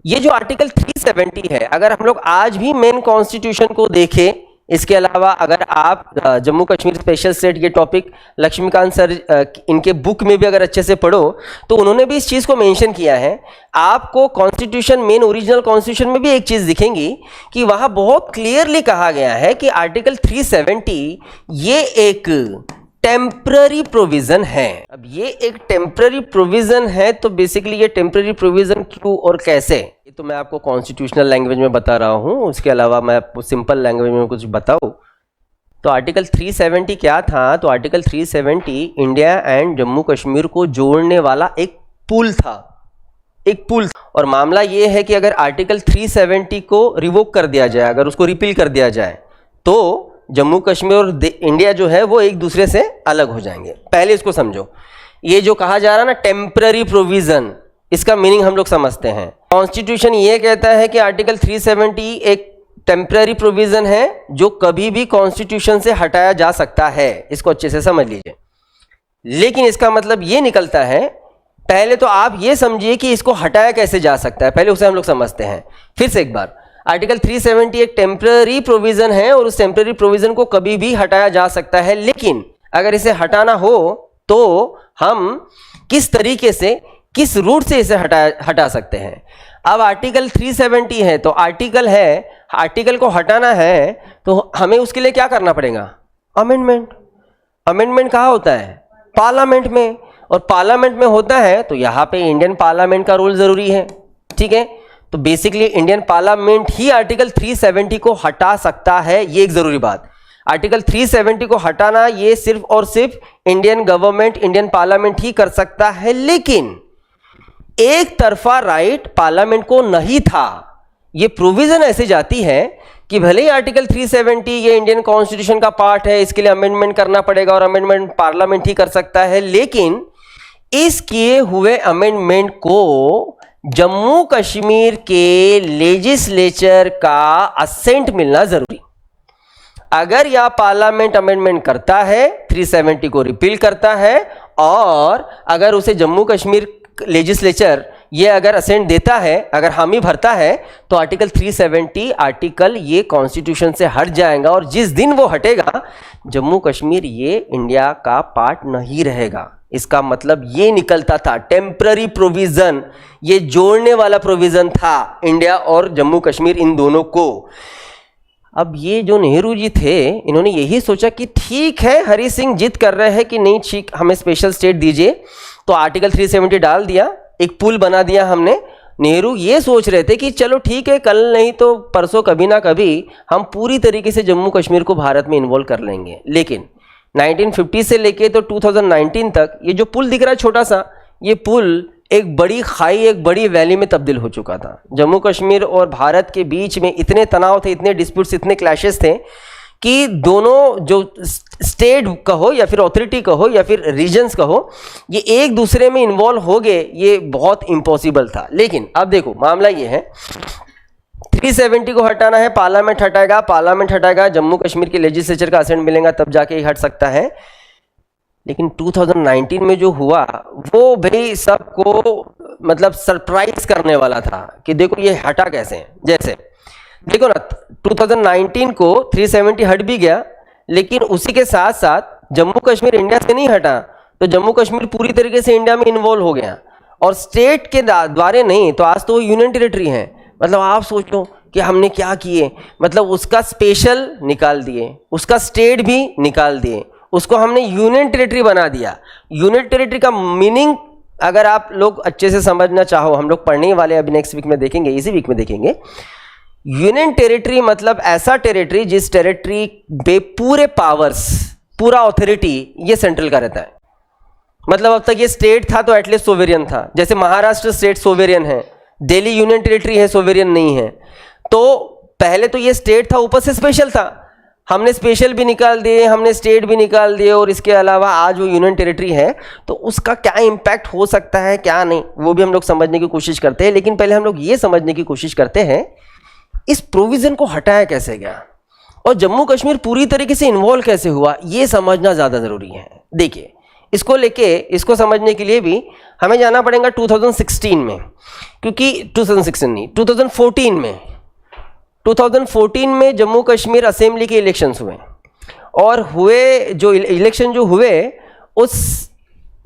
ये जो आर्टिकल 370 है, अगर हम लोग आज भी मेन कॉन्स्टिट्यूशन को देखें इसके अलावा अगर आप जम्मू कश्मीर स्पेशल स्टेट ये टॉपिक लक्ष्मीकांत सर इनके बुक में भी अगर अच्छे से पढ़ो तो उन्होंने भी इस चीज़ को मेंशन किया है। आपको कॉन्स्टिट्यूशन मेन ओरिजिनल कॉन्स्टिट्यूशन में भी एक चीज़ दिखेंगी कि वहाँ बहुत क्लियरली कहा गया है कि आर्टिकल 370 ये एक टेम्पररी प्रोविज़न है। अब ये एक टेम्पररी प्रोविज़न है तो बेसिकली ये टेम्पररी प्रोविज़न क्यों और कैसे, ये तो मैं आपको कॉन्स्टिट्यूशनल लैंग्वेज में बता रहा हूँ। उसके अलावा मैं आपको सिंपल लैंग्वेज में कुछ बताऊँ तो आर्टिकल 370 क्या था, तो article 370 India and Jammu Kashmir को जोड़ने वाला एक पुल था, एक पुल। और मामला ये है कि अगर आर्टिकल 370 को रिवोक कर दिया जाए, अगर उसको रिपील कर दिया जाए तो जम्मू कश्मीर और इंडिया जो है वो एक दूसरे से अलग हो जाएंगे। पहले इसको समझो, ये जो कहा जा रहा है ना टेम्पररी प्रोविज़न, इसका मीनिंग हम लोग समझते हैं। कॉन्स्टिट्यूशन ये कहता है कि आर्टिकल 370 एक टेम्पररी प्रोविज़न है जो कभी भी कॉन्स्टिट्यूशन से हटाया जा सकता है, इसको अच्छे से समझ लीजिए। लेकिन इसका मतलब ये निकलता है, पहले तो आप ये समझिए कि इसको हटाया कैसे जा सकता है, पहले उसे हम लोग समझते हैं। फिर से एक बार, आर्टिकल 370 एक टेम्पररी प्रोविज़न है और उस टेम्पररी प्रोविज़न को कभी भी हटाया जा सकता है, लेकिन अगर इसे हटाना हो तो हम किस तरीके से, किस रूट से इसे हटा सकते हैं। अब आर्टिकल 370 है तो आर्टिकल है, आर्टिकल को हटाना है तो हमें उसके लिए क्या करना पड़ेगा, अमेंडमेंट। अमेंडमेंट कहाँ होता है, पार्लियामेंट में, और पार्लियामेंट में होता है तो यहाँ पे इंडियन पार्लियामेंट का रोल ज़रूरी है, ठीक है। तो बेसिकली इंडियन पार्लियामेंट ही आर्टिकल 370 को हटा सकता है, ये एक ज़रूरी बात। आर्टिकल 370 को हटाना ये सिर्फ और सिर्फ इंडियन गवर्नमेंट, इंडियन पार्लियामेंट ही कर सकता है, लेकिन एक तरफा राइट पार्लियामेंट को नहीं था। ये प्रोविज़न ऐसे जाती है कि भले ही आर्टिकल 370 ये इंडियन कॉन्स्टिट्यूशन का पार्ट है, इसके लिए अमेंडमेंट करना पड़ेगा और अमेंडमेंट पार्लियामेंट ही कर सकता है, लेकिन इस किए हुए अमेंडमेंट को जम्मू कश्मीर के लेजिस्लेचर का असेंट मिलना जरूरी। अगर यह पार्लियामेंट अमेंडमेंट करता है, 370 को रिपील करता है, और अगर उसे जम्मू कश्मीर लेजिस्लेचर ये अगर असेंट देता है, अगर हामी भरता है, तो आर्टिकल 370 आर्टिकल ये कॉन्स्टिट्यूशन से हट जाएगा, और जिस दिन वो हटेगा जम्मू कश्मीर ये इंडिया का पार्ट नहीं रहेगा। इसका मतलब ये निकलता था टेम्पररी प्रोविज़न, ये जोड़ने वाला प्रोविज़न था इंडिया और जम्मू कश्मीर इन दोनों को। अब ये जो नेहरू जी थे, इन्होंने यही सोचा कि ठीक है, हरी सिंह जिद कर रहे हैं कि नहीं ठीक, हमें स्पेशल स्टेट दीजिए, तो आर्टिकल 370 डाल दिया, एक पुल बना दिया हमने। नेहरू ये सोच रहे थे कि चलो ठीक है, कल नहीं तो परसों कभी ना कभी हम पूरी तरीके से जम्मू कश्मीर को भारत में इन्वॉल्व कर लेंगे। लेकिन 1950 से लेके तो 2019 तक ये जो पुल दिख रहा है छोटा सा, ये पुल एक बड़ी खाई, एक बड़ी वैली में तब्दील हो चुका था। जम्मू कश्मीर और भारत के बीच में इतने तनाव थे, इतने डिस्प्यूट्स, इतने क्लैशेस थे कि दोनों जो स्टेट कहो या फिर ऑथोरिटी कहो या फिर रीजन्स कहो, ये एक दूसरे में इन्वॉल्व हो गए, ये बहुत इम्पॉसिबल था। लेकिन अब देखो मामला ये है, 370 को हटाना है, पार्लियामेंट हटाएगा, पार्लियामेंट हटाएगा, जम्मू कश्मीर के लेजिस्लेचर का असेंट मिलेगा, तब जाके ही हट सकता है। लेकिन 2019 में जो हुआ वो भाई सबको मतलब सरप्राइज करने वाला था कि देखो ये हटा कैसे। जैसे देखो ना, 2019 को 370 हट भी गया, लेकिन उसी के साथ साथ जम्मू कश्मीर इंडिया से नहीं हटा, तो जम्मू कश्मीर पूरी तरीके से इंडिया में इन्वॉल्व हो गया, और स्टेट के द्वारे नहीं, तो आज तो वो यूनियन टेरिटरी है। मतलब आप सोचो कि हमने क्या किए, मतलब उसका स्पेशल निकाल दिए, उसका स्टेट भी निकाल दिए, उसको हमने यूनियन टेरिटरी बना दिया। यूनियन टेरिटरी का मीनिंग अगर आप लोग अच्छे से समझना चाहो, हम लोग पढ़ने वाले अभी नेक्स्ट वीक में देखेंगे, इसी वीक में देखेंगे। यूनियन टेरिटरी मतलब ऐसा टेरिटरी जिस टेरिटरी पे पूरे पावर्स, पूरा ऑथोरिटी ये सेंट्रल का रहता है। मतलब अब तक ये स्टेट था तो एटलीस्ट सोवेरियन था, जैसे महाराष्ट्र स्टेट सोवेरियन है, दिल्ली यूनियन टेरिटरी है, सोवेरियन नहीं है। तो पहले तो ये स्टेट था, ऊपर से स्पेशल था, हमने स्पेशल भी निकाल दिए, हमने स्टेट भी निकाल दिए, और इसके अलावा आज वो यूनियन टेरिटरी है, तो उसका क्या इम्पैक्ट हो सकता है क्या नहीं, वो भी हम लोग समझने की कोशिश करते हैं। लेकिन पहले हम लोग ये समझने की कोशिश करते हैं इस प्रोविज़न को हटाया कैसे गया और जम्मू कश्मीर पूरी तरीके से इन्वॉल्व कैसे हुआ, ये समझना ज़्यादा ज़रूरी है। देखिए, इसको लेके, इसको समझने के लिए भी हमें जाना पड़ेगा 2016 में, क्योंकि 2016 नहीं, 2014 में 2014 में जम्मू कश्मीर असेंबली के इलेक्शंस हुए और जो इलेक्शन जो हुए उस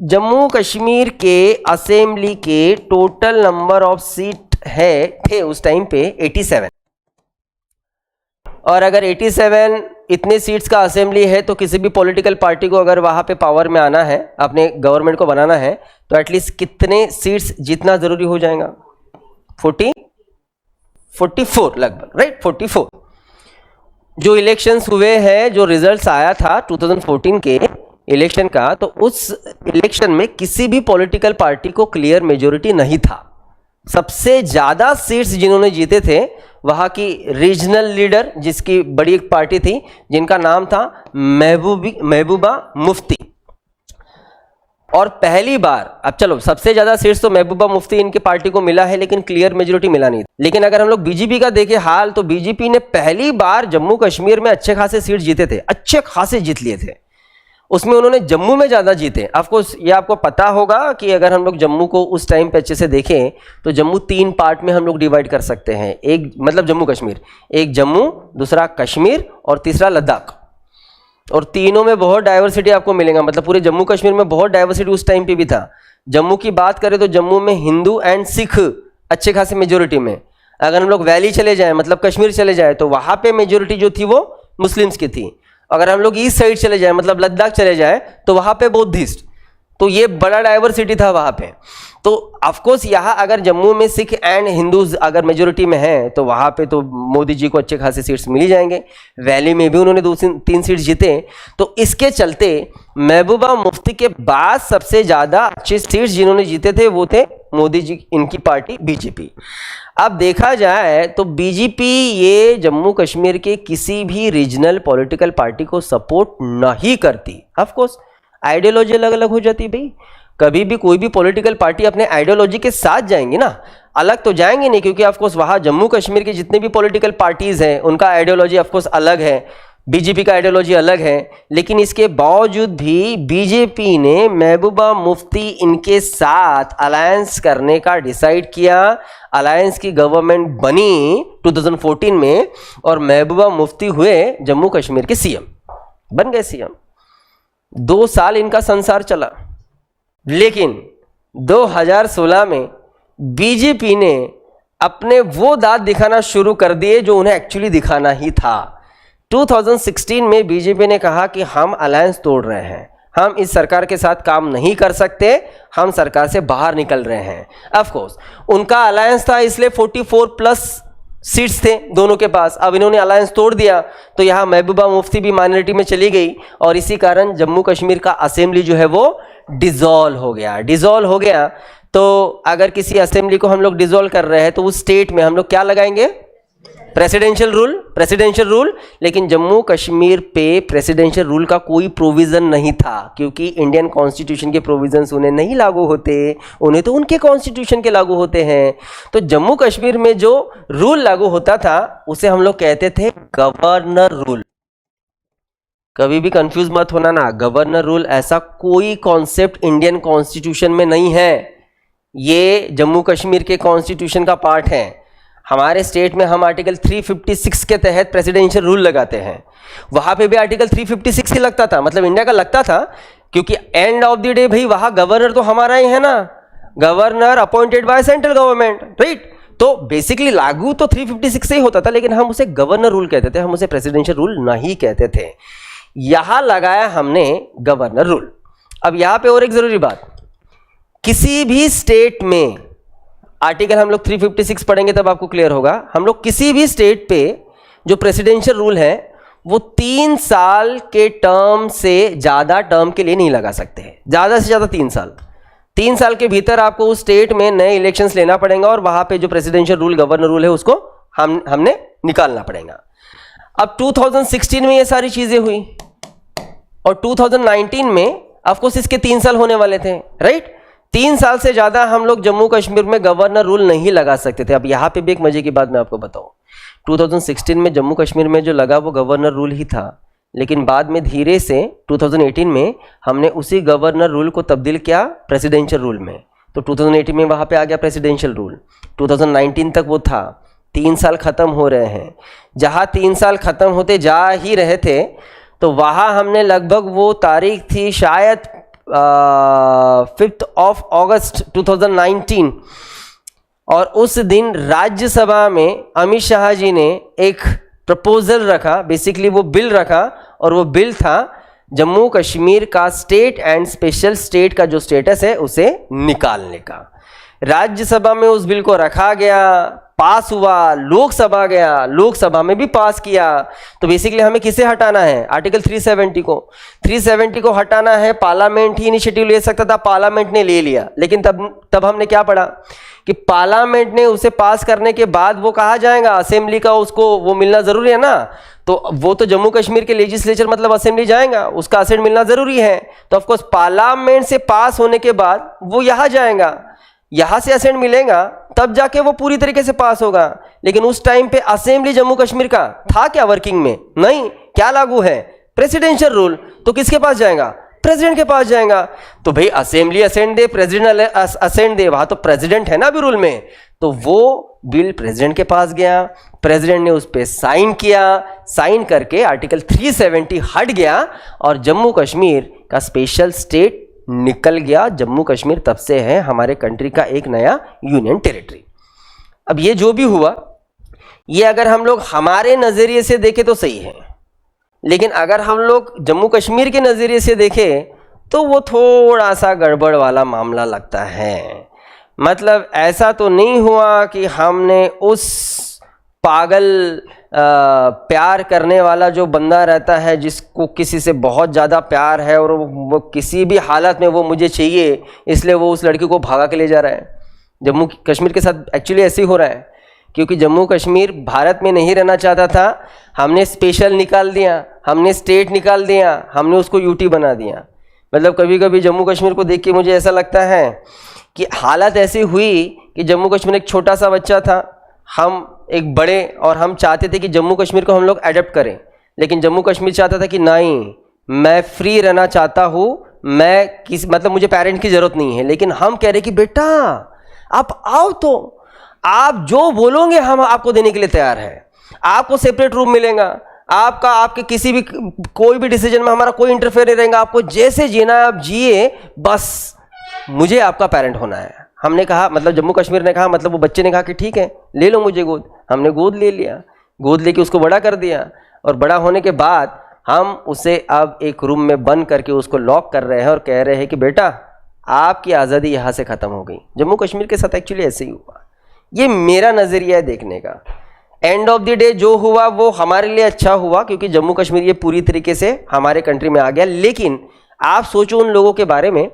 जम्मू कश्मीर के असेंबली के टोटल नंबर ऑफ सीट थे उस टाइम पे 87। और अगर 87 इतने सीट्स का असेंबली है तो किसी भी पॉलिटिकल पार्टी को अगर वहाँ पे पावर में आना है, अपने गवर्नमेंट को बनाना है, तो एटलीस्ट कितने सीट्स जीतना ज़रूरी हो जाएगा? 44 लगभग, राइट, 44। जो इलेक्शंस हुए हैं, जो रिजल्ट्स आया था 2014 के इलेक्शन का, तो उस इलेक्शन में किसी भी पॉलिटिकल पार्टी को क्लियर मेजोरिटी नहीं था। सबसे ज़्यादा सीट्स जिन्होंने जीते थे वहाँ की रीजनल लीडर, जिसकी बड़ी एक पार्टी थी जिनका नाम था महबूबा मुफ्ती। और पहली बार, अब चलो सबसे ज़्यादा सीट्स तो महबूबा मुफ्ती इनकी पार्टी को मिला है, लेकिन क्लियर मेजोरिटी मिला नहीं। लेकिन अगर हम लोग बीजेपी का देखें हाल, तो बीजेपी ने पहली बार जम्मू कश्मीर में अच्छे खासे सीट जीते थे, अच्छे खासे जीत लिए थे। उसमें उन्होंने जम्मू में ज़्यादा जीते। ऑफकोर्स ये आपको पता होगा कि अगर हम लोग जम्मू को उस टाइम पे अच्छे से देखें तो जम्मू 3 पार्ट में हम लोग डिवाइड कर सकते हैं। एक मतलब जम्मू कश्मीर, एक जम्मू, दूसरा कश्मीर और तीसरा लद्दाख। और तीनों में बहुत डाइवर्सिटी आपको मिलेगा, मतलब पूरे जम्मू कश्मीर में बहुत डाइवर्सिटी उस टाइम पे भी था। जम्मू की बात करें तो जम्मू में हिंदू एंड सिख अच्छे खासे मेजोरिटी में। अगर हम लोग वैली चले जाएँ, मतलब कश्मीर चले जाए, तो वहाँ पर मेजोरिटी जो थी वो मुस्लिम्स की थी। अगर हम लोग ईस्ट साइड चले जाए, मतलब लद्दाख चले जाए, तो वहाँ पे बौद्धिस्ट, तो ये बड़ा डाइवर्सिटी था वहाँ पे। तो ऑफकोर्स यहाँ अगर जम्मू में सिख एंड हिंदूज अगर मेजोरिटी में हैं तो वहाँ पे तो मोदी जी को अच्छे खासे सीट्स मिल जाएंगे। वैली में भी उन्होंने 2-3 सीट्स जीते। तो इसके चलते महबूबा मुफ्ती के बाद सबसे ज़्यादा अच्छे सीट्स जिन्होंने जीते थे वो थे मोदी जी, इनकी पार्टी बीजेपी। अब देखा जाए तो बीजेपी ये जम्मू कश्मीर के किसी भी रीजनल पॉलिटिकल पार्टी को सपोर्ट नहीं करती। ऑफ कोर्स आइडियोलॉजी अलग अलग हो जाती है भाई। कभी भी कोई भी पॉलिटिकल पार्टी अपने आइडियोलॉजी के साथ जाएंगे ना, अलग तो जाएंगे नहीं, क्योंकि ऑफ कोर्स वहाँ जम्मू कश्मीर के जितने भी पॉलिटिकल पार्टीज़ हैं उनका आइडियोलॉजी ऑफ कोर्स अलग है, बीजेपी का आइडियोलॉजी अलग है। लेकिन इसके बावजूद भी बीजेपी ने महबूबा मुफ्ती इनके साथ अलायंस करने का डिसाइड किया। अलायंस की गवर्नमेंट बनी 2014 में और महबूबा मुफ्ती हुए जम्मू कश्मीर के सीएम, बन गए सीएम। 2 साल इनका संसार चला, लेकिन 2016 में बीजेपी ने अपने वो दांत दिखाना शुरू कर दिए जो उन्हें एक्चुअली दिखाना ही था। 2016 में बीजेपी ने कहा कि हम अलायंस तोड़ रहे हैं, हम इस सरकार के साथ काम नहीं कर सकते, हम सरकार से बाहर निकल रहे हैं। ऑफ कोर्स उनका अलायंस था, इसलिए 44+ सीट्स थे दोनों के पास। अब इन्होंने अलायंस तोड़ दिया तो यहाँ महबूबा मुफ्ती भी माइनॉरिटी में चली गई और इसी कारण जम्मू कश्मीर का असेंबली जो है वो डिसॉल्व हो गया। तो अगर किसी असेंबली को हम लोग डिसॉल्व कर रहे हैं तो उस स्टेट में हम लोग क्या लगाएंगे? Presidential rule. लेकिन जम्मू कश्मीर पे प्रेसिडेंशियल रूल का कोई प्रोविजन नहीं था, क्योंकि इंडियन कॉन्स्टिट्यूशन के प्रोविजंस उन्हें नहीं लागू होते, उन्हें तो उनके कॉन्स्टिट्यूशन के लागू होते हैं। तो जम्मू कश्मीर में जो रूल लागू होता था उसे हम लोग कहते थे गवर्नर रूल। कभी भी कंफ्यूज मत होना ना, गवर्नर रूल ऐसा कोई कॉन्सेप्ट इंडियन कॉन्स्टिट्यूशन में नहीं है, ये जम्मू कश्मीर के कॉन्स्टिट्यूशन का पार्ट है। हमारे स्टेट में हम आर्टिकल 356 के तहत प्रेसिडेंशियल रूल लगाते हैं, वहां पे भी आर्टिकल 356 ही लगता था, मतलब इंडिया का लगता था, क्योंकि एंड ऑफ द डे भाई वहां गवर्नर तो हमारा ही है ना, governor appointed by central government, right. तो बेसिकली लागू तो 356 से ही होता था, लेकिन हम उसे गवर्नर रूल कहते थे, हम उसे प्रेसिडेंशियल रूल नहीं कहते थे। यहां लगाया हमने गवर्नर रूल। अब यहां पे और एक जरूरी बात, किसी भी स्टेट में आर्टिकल हम लोग 356 पढ़ेंगे तब आपको क्लियर होगा, हम लोग किसी भी स्टेट पे जो प्रेसिडेंशियल रूल है वो 3 साल के टर्म से ज़्यादा टर्म के लिए नहीं लगा सकते हैं, ज़्यादा से ज़्यादा 3 साल के भीतर आपको उस स्टेट में नए इलेक्शंस लेना पड़ेगा और वहाँ पे जो प्रेसिडेंशियल रूल गवर्नर रूल है उसको हमने निकालना पड़ेगा। अब 2016 में ये सारी चीज़ें हुई और 2019 में ऑफकोर्स इसके 3 साल होने वाले थे, राइट। 3 साल से ज़्यादा हम लोग जम्मू कश्मीर में गवर्नर रूल नहीं लगा सकते थे। अब यहाँ पे भी एक मजे की बात मैं आपको बताऊँ, 2016 में जम्मू कश्मीर में जो लगा वो गवर्नर रूल ही था, लेकिन बाद में धीरे से 2018 में हमने उसी गवर्नर रूल को तब्दील किया प्रेसिडेंशियल रूल में। तो 2018 में वहाँ पे आ गया प्रेसिडेंशियल रूल, 2019 तक वो था, 3 साल ख़त्म हो रहे हैं, जहाँ 3 साल ख़त्म होते जा ही रहे थे तो वहाँ हमने लगभग वो तारीख थी शायद 5 अगस्त 2019, और उस दिन राज्यसभा में अमित शाह जी ने एक प्रपोजल रखा, बेसिकली वो बिल रखा, और वो बिल था जम्मू कश्मीर का स्टेट एंड स्पेशल स्टेट का जो स्टेटस है उसे निकालने का। राज्यसभा में उस बिल को रखा गया, पास हुआ, लोकसभा गया, लोकसभा में भी पास किया। तो बेसिकली हमें किसे हटाना है? आर्टिकल 370 को। 370 को हटाना है, पार्लियामेंट ही इनिशिएटिव ले सकता था, पार्लियामेंट ने ले लिया। लेकिन तब हमने क्या पढ़ा कि पार्लियामेंट ने उसे पास करने के बाद वो कहा जाएगा, असेंबली का उसको वो मिलना जरूरी है ना, तो वो तो जम्मू कश्मीर के लेजिस्लेचर मतलब असेंबली जाएगा, उसका असेंट मिलना जरूरी है। तो ऑफकोर्स पार्लियामेंट से पास होने के बाद वो यहाँ जाएगा, यहाँ से असेंट मिलेगा, तब जाके वो पूरी तरीके से पास होगा। लेकिन उस टाइम पे असेंबली जम्मू कश्मीर का था क्या वर्किंग में? नहीं। क्या लागू है? Presidential rule. तो किसके पास जाएगा? प्रेसिडेंट के पास जाएगा। तो भाई असेंबली असेंट दे, प्रेसिडेंट असेंट दे, वहां तो प्रेसिडेंट है ना अभी रूल में। तो वो बिल प्रेसिडेंट के पास गया, प्रेसिडेंट ने उस पर साइन किया, साइन करके आर्टिकल 370 हट गया और जम्मू कश्मीर का स्पेशल स्टेट निकल गया। जम्मू कश्मीर तब से है हमारे कंट्री का एक नया यूनियन टेरिटरी। अब ये जो भी हुआ, ये अगर हम लोग हमारे नज़रिए से देखें तो सही है, लेकिन अगर हम लोग जम्मू कश्मीर के नज़रिए से देखें तो वो थोड़ा सा गड़बड़ वाला मामला लगता है। मतलब ऐसा तो नहीं हुआ कि हमने उस पागल प्यार करने वाला जो बंदा रहता है, जिसको किसी से बहुत ज़्यादा प्यार है और वो किसी भी हालत में वो मुझे चाहिए, इसलिए वो उस लड़की को भागा के ले जा रहा है। जम्मू कश्मीर के साथ एक्चुअली ऐसे ही हो रहा है, क्योंकि जम्मू कश्मीर भारत में नहीं रहना चाहता था, हमने स्पेशल निकाल दिया, हमने स्टेट निकाल दिया, हमने उसको यूटी बना दिया। मतलब कभी कभी जम्मू कश्मीर को देख के मुझे ऐसा लगता है कि हालत ऐसी हुई कि जम्मू कश्मीर एक छोटा सा बच्चा था, हम एक बड़े, और हम चाहते थे कि जम्मू कश्मीर को हम लोग अडेप्ट करें, लेकिन जम्मू कश्मीर चाहता था कि नहीं, मैं फ्री रहना चाहता हूँ, मैं मतलब मुझे पेरेंट की ज़रूरत नहीं है। लेकिन हम कह रहे कि बेटा आप आओ, तो आप जो बोलोगे हम आपको देने के लिए तैयार है, आपको सेपरेट रूम मिलेगा, आपके किसी भी कोई भी डिसीजन में हमारा कोई इंटरफेयर नहीं रहेगा, आपको जैसे जीना है आप जिए, बस मुझे आपका पेरेंट होना है। हमने कहा, मतलब जम्मू कश्मीर ने कहा, मतलब वो बच्चे ने कहा कि ठीक है ले लो मुझे गोद। हमने गोद ले लिया, गोद लेके उसको बड़ा कर दिया, और बड़ा होने के बाद हम उसे अब एक रूम में बंद करके उसको लॉक कर रहे हैं और कह रहे हैं कि बेटा आपकी आज़ादी यहाँ से ख़त्म हो गई। जम्मू कश्मीर के साथ एक्चुअली ऐसे ही हुआ। ये मेरा नज़रिया है देखने का। एंड ऑफ द डे जो हुआ वो हमारे लिए अच्छा हुआ, क्योंकि जम्मू कश्मीर ये पूरी तरीके से हमारे कंट्री में आ गया। लेकिन आप सोचो उन लोगों के बारे में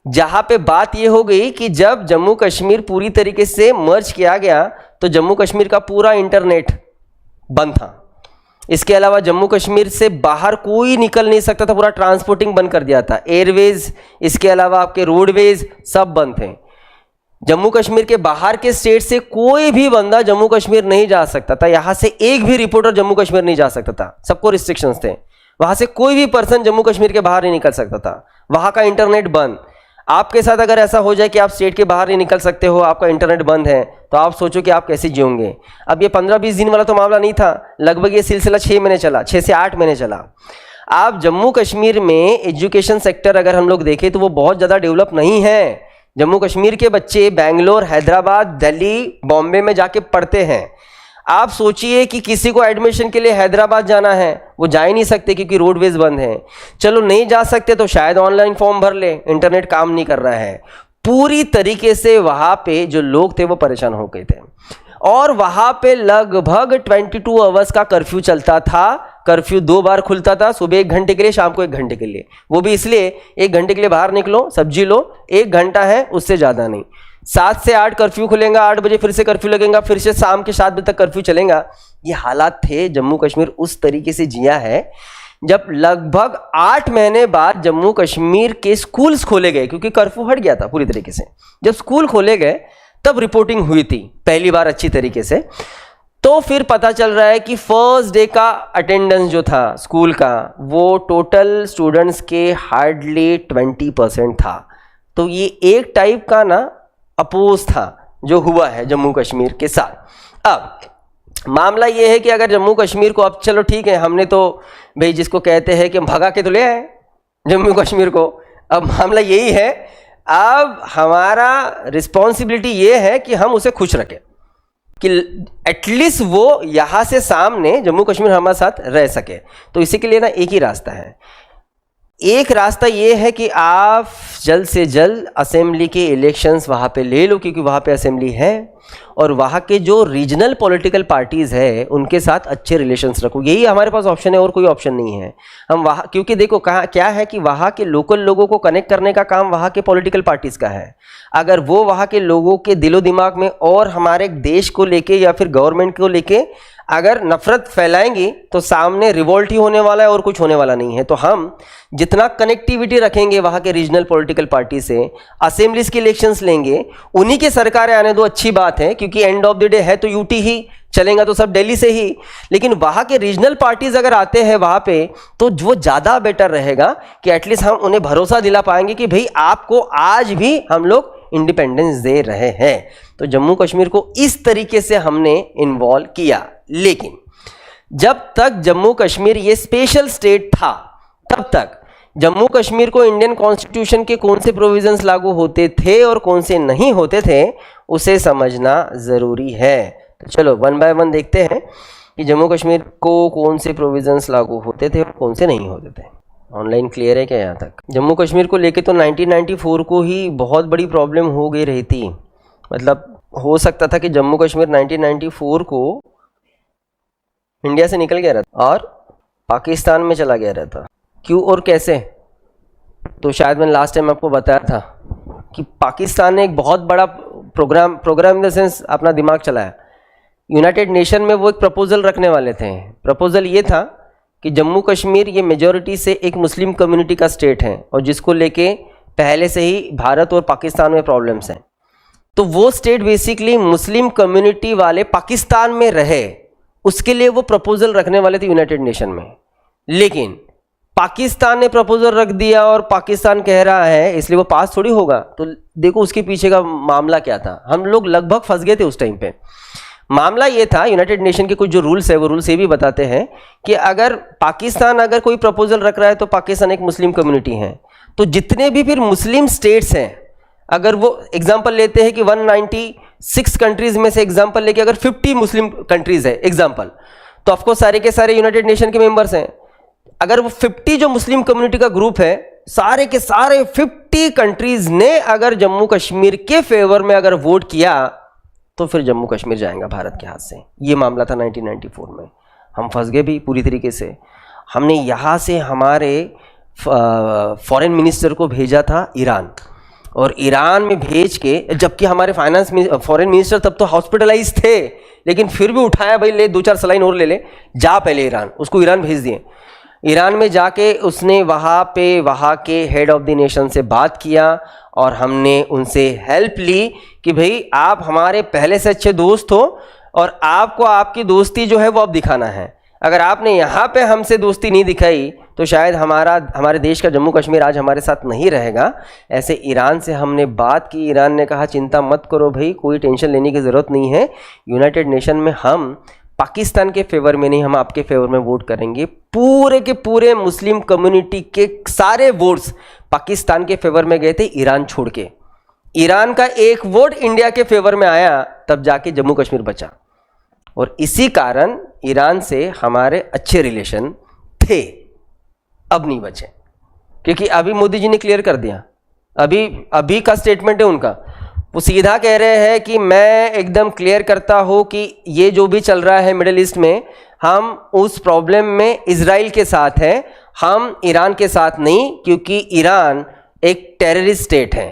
जहाँ पे बात ये हो गई कि जब जम्मू कश्मीर पूरी तरीके से मर्ज किया गया तो जम्मू कश्मीर का पूरा इंटरनेट बंद था। इसके अलावा जम्मू कश्मीर से बाहर कोई निकल नहीं सकता था, पूरा ट्रांसपोर्टिंग बंद कर दिया था, एयरवेज, इसके अलावा आपके रोडवेज सब बंद थे। जम्मू कश्मीर के बाहर के स्टेट से कोई भी बंदा जम्मू कश्मीर नहीं जा सकता था। यहाँ से एक भी रिपोर्टर जम्मू कश्मीर नहीं जा सकता था, सबको रिस्ट्रिक्शंस थे। वहाँ से कोई भी पर्सन जम्मू कश्मीर के बाहर नहीं निकल सकता था। वहाँ का इंटरनेट बंद। आपके साथ अगर ऐसा हो जाए कि आप स्टेट के बाहर नहीं निकल सकते हो, आपका इंटरनेट बंद है, तो आप सोचो कि आप कैसे जियोगे। अब ये 15-20 दिन वाला तो मामला नहीं था, लगभग ये सिलसिला 6 महीने चला, 6 से 8 महीने चला। आप जम्मू कश्मीर में एजुकेशन सेक्टर अगर हम लोग देखें तो वो बहुत ज़्यादा डेवलप नहीं है। जम्मू कश्मीर के बच्चे बेंगलोर, हैदराबाद, दिल्ली, बॉम्बे में जाके पढ़ते हैं। आप सोचिए कि किसी को एडमिशन के लिए हैदराबाद जाना है, वो जा ही नहीं सकते क्योंकि रोडवेज बंद हैं। चलो नहीं जा सकते तो शायद ऑनलाइन फॉर्म भर ले, इंटरनेट काम नहीं कर रहा है। पूरी तरीके से वहाँ पे जो लोग थे वो परेशान हो गए थे। और वहाँ पे लगभग 22 आवर्स का कर्फ्यू चलता था। कर्फ्यू 2 बार खुलता था, सुबह 1 घंटे के लिए, शाम को 1 घंटे के लिए। वो भी इसलिए 1 घंटे के लिए बाहर निकलो, सब्जी लो, 1 घंटा है, उससे ज़्यादा नहीं। 7 से 8 कर्फ्यू खुलेगा, 8 बजे फिर से कर्फ्यू लगेगा, फिर से शाम के 7 बजे तक कर्फ्यू चलेगा। ये हालात थे। जम्मू कश्मीर उस तरीके से जिया है। जब लगभग 8 महीने बाद जम्मू कश्मीर के स्कूल्स खोले गए, क्योंकि कर्फ्यू हट गया था पूरी तरीके से, जब स्कूल खोले गए तब रिपोर्टिंग हुई थी पहली बार अच्छी तरीके से। तो फिर पता चल रहा है कि फर्स्ट डे का अटेंडेंस जो था स्कूल का, वो टोटल स्टूडेंट्स के हार्डली 20% था। तो ये एक टाइप का ना अपोज था, जो हुआ है जम्मू कश्मीर के साथ। अब मामला ये है कि अगर जम्मू कश्मीर को, अब चलो ठीक है, हमने तो भाई जिसको कहते हैं कि हम भगा के तो ले आए जम्मू कश्मीर को, अब मामला यही है, अब हमारा रिस्पॉन्सिबिलिटी ये है कि हम उसे खुश रखें कि एटलीस्ट वो यहाँ से सामने जम्मू कश्मीर हमारे साथ रह सके। तो इसी के लिए ना एक ही रास्ता है, एक रास्ता ये है कि आप जल्द से जल्द असेंबली के इलेक्शंस वहाँ पे ले लो, क्योंकि वहाँ पे असेंबली है, और वहाँ के जो रीजनल पॉलिटिकल पार्टीज़ है उनके साथ अच्छे रिलेशंस रखो। यही हमारे पास ऑप्शन है, और कोई ऑप्शन नहीं है। हम वहाँ, क्योंकि देखो कहाँ क्या है कि वहाँ के लोकल लोगों को कनेक्ट करने का काम वहाँ के पॉलिटिकल पार्टीज़ का है। अगर वो वहाँ के लोगों के दिलो दिमाग में और हमारे देश को लेके या फिर गवर्नमेंट को लेके अगर नफरत फैलाएंगी तो सामने रिवोल्ट ही होने वाला है और कुछ होने वाला नहीं है। तो हम जितना कनेक्टिविटी रखेंगे वहाँ के रीजनल पॉलिटिकल पार्टी से, असेंबलीज के इलेक्शंस लेंगे, उन्हीं के सरकारें आने दो, अच्छी बात है, क्योंकि एंड ऑफ द डे है तो यूटी ही चलेगा, तो सब दिल्ली से ही। लेकिन वहाँ के रीजनल पार्टीज अगर आते हैं वहाँ पे तो वो ज़्यादा बेटर रहेगा कि एटलीस्ट हम उन्हें भरोसा दिला पाएंगे कि भाई आपको आज भी हम लोग इंडिपेंडेंस दे रहे हैं। तो जम्मू कश्मीर को इस तरीके से हमने इन्वॉल्व किया। लेकिन जब तक जम्मू कश्मीर ये स्पेशल स्टेट था तब तक जम्मू कश्मीर को इंडियन कॉन्स्टिट्यूशन के कौन से प्रोविजंस लागू होते थे और कौन से नहीं होते थे उसे समझना ज़रूरी है। तो चलो वन बाय वन देखते हैं कि जम्मू कश्मीर को कौन से प्रोविजंस लागू होते थे और कौन से नहीं होते थे। ऑनलाइन क्लियर है क्या यहाँ तक? जम्मू कश्मीर को लेके तो 1994 को ही बहुत बड़ी प्रॉब्लम हो गई रही थी। मतलब हो सकता था कि जम्मू कश्मीर 1994 को इंडिया से निकल गया रहता और पाकिस्तान में चला गया रहता। क्यों और कैसे? तो शायद मैंने लास्ट टाइम आपको बताया था कि पाकिस्तान ने एक बहुत बड़ा प्रोग्राम इन द सेंस अपना दिमाग चलाया। यूनाइटेड नेशन में वो एक प्रपोजल रखने वाले थे। प्रपोजल ये था कि जम्मू कश्मीर ये मेजॉरिटी से एक मुस्लिम कम्युनिटी का स्टेट है और जिसको लेके पहले से ही भारत और पाकिस्तान में प्रॉब्लम्स हैं। तो वो स्टेट बेसिकली मुस्लिम कम्युनिटी वाले पाकिस्तान में रहे, उसके लिए वो प्रपोजल रखने वाले थे यूनाइटेड नेशन में। लेकिन पाकिस्तान ने प्रपोजल रख दिया और पाकिस्तान कह रहा है इसलिए वो पास थोड़ी होगा। तो देखो उसके पीछे का मामला क्या था। हम लोग लगभग फंस गए थे उस टाइम पे। मामला ये था, यूनाइटेड नेशन के कुछ जो रूल्स है वो रूल्स ये भी बताते हैं कि अगर पाकिस्तान अगर कोई प्रपोजल रख रहा है तो पाकिस्तान एक मुस्लिम कम्युनिटी है, तो जितने भी फिर मुस्लिम स्टेट्स हैं, अगर वो एग्जांपल लेते हैं कि 196 कंट्रीज में से एग्जांपल लेके अगर 50 मुस्लिम कंट्रीज है एग्जांपल, तो ऑफकोर्स सारे के सारे यूनाइटेड नेशन के मेंबर्स हैं। अगर वो 50 जो मुस्लिम कम्युनिटी का ग्रुप है, सारे के सारे 50 कंट्रीज ने अगर जम्मू कश्मीर के फेवर में अगर वोट किया तो फिर जम्मू कश्मीर जाएगा भारत के हाथ से। ये मामला था 1994 में। हम फंस गए भी पूरी तरीके से। हमने यहाँ से हमारे फॉरेन मिनिस्टर को भेजा था ईरान, और ईरान में भेज के, जबकि हमारे फॉरेन मिनिस्टर तब तो हॉस्पिटलाइज थे, लेकिन फिर भी उठाया, भाई ले 2-4 सलाइन और ले ले, जा पहले ईरान। उसको ईरान भेज दिए। ईरान में जाके उसने वहाँ के हेड ऑफ द नेशन से बात किया और हमने उनसे हेल्प ली कि भाई आप हमारे पहले से अच्छे दोस्त हो और आपको आपकी दोस्ती जो है वो अब दिखाना है। अगर आपने यहाँ पे हमसे दोस्ती नहीं दिखाई तो शायद हमारे देश का जम्मू कश्मीर आज हमारे साथ नहीं रहेगा। ऐसे ईरान से हमने बात की। ईरान ने कहा चिंता मत करो भाई, कोई टेंशन लेने की ज़रूरत नहीं है। यूनाइटेड नेशन में हम पाकिस्तान के फेवर में नहीं, हम आपके फेवर में वोट करेंगे। पूरे के पूरे मुस्लिम कम्युनिटी के सारे वोट्स पाकिस्तान के फेवर में गए थे ईरान छोड़ के। ईरान का एक वोट इंडिया के फेवर में आया, तब जाके जम्मू कश्मीर बचा। और इसी कारण ईरान से हमारे अच्छे रिलेशन थे, अब नहीं बचे, क्योंकि अभी मोदी जी ने क्लियर कर दिया। अभी का स्टेटमेंट है उनका, वो सीधा कह रहे हैं कि मैं एकदम क्लियर करता हूँ कि ये जो भी चल रहा है मिडिल ईस्ट में, हम उस प्रॉब्लम में इजराइल के साथ हैं, हम ईरान के साथ नहीं, क्योंकि ईरान एक टेररिस्ट स्टेट है।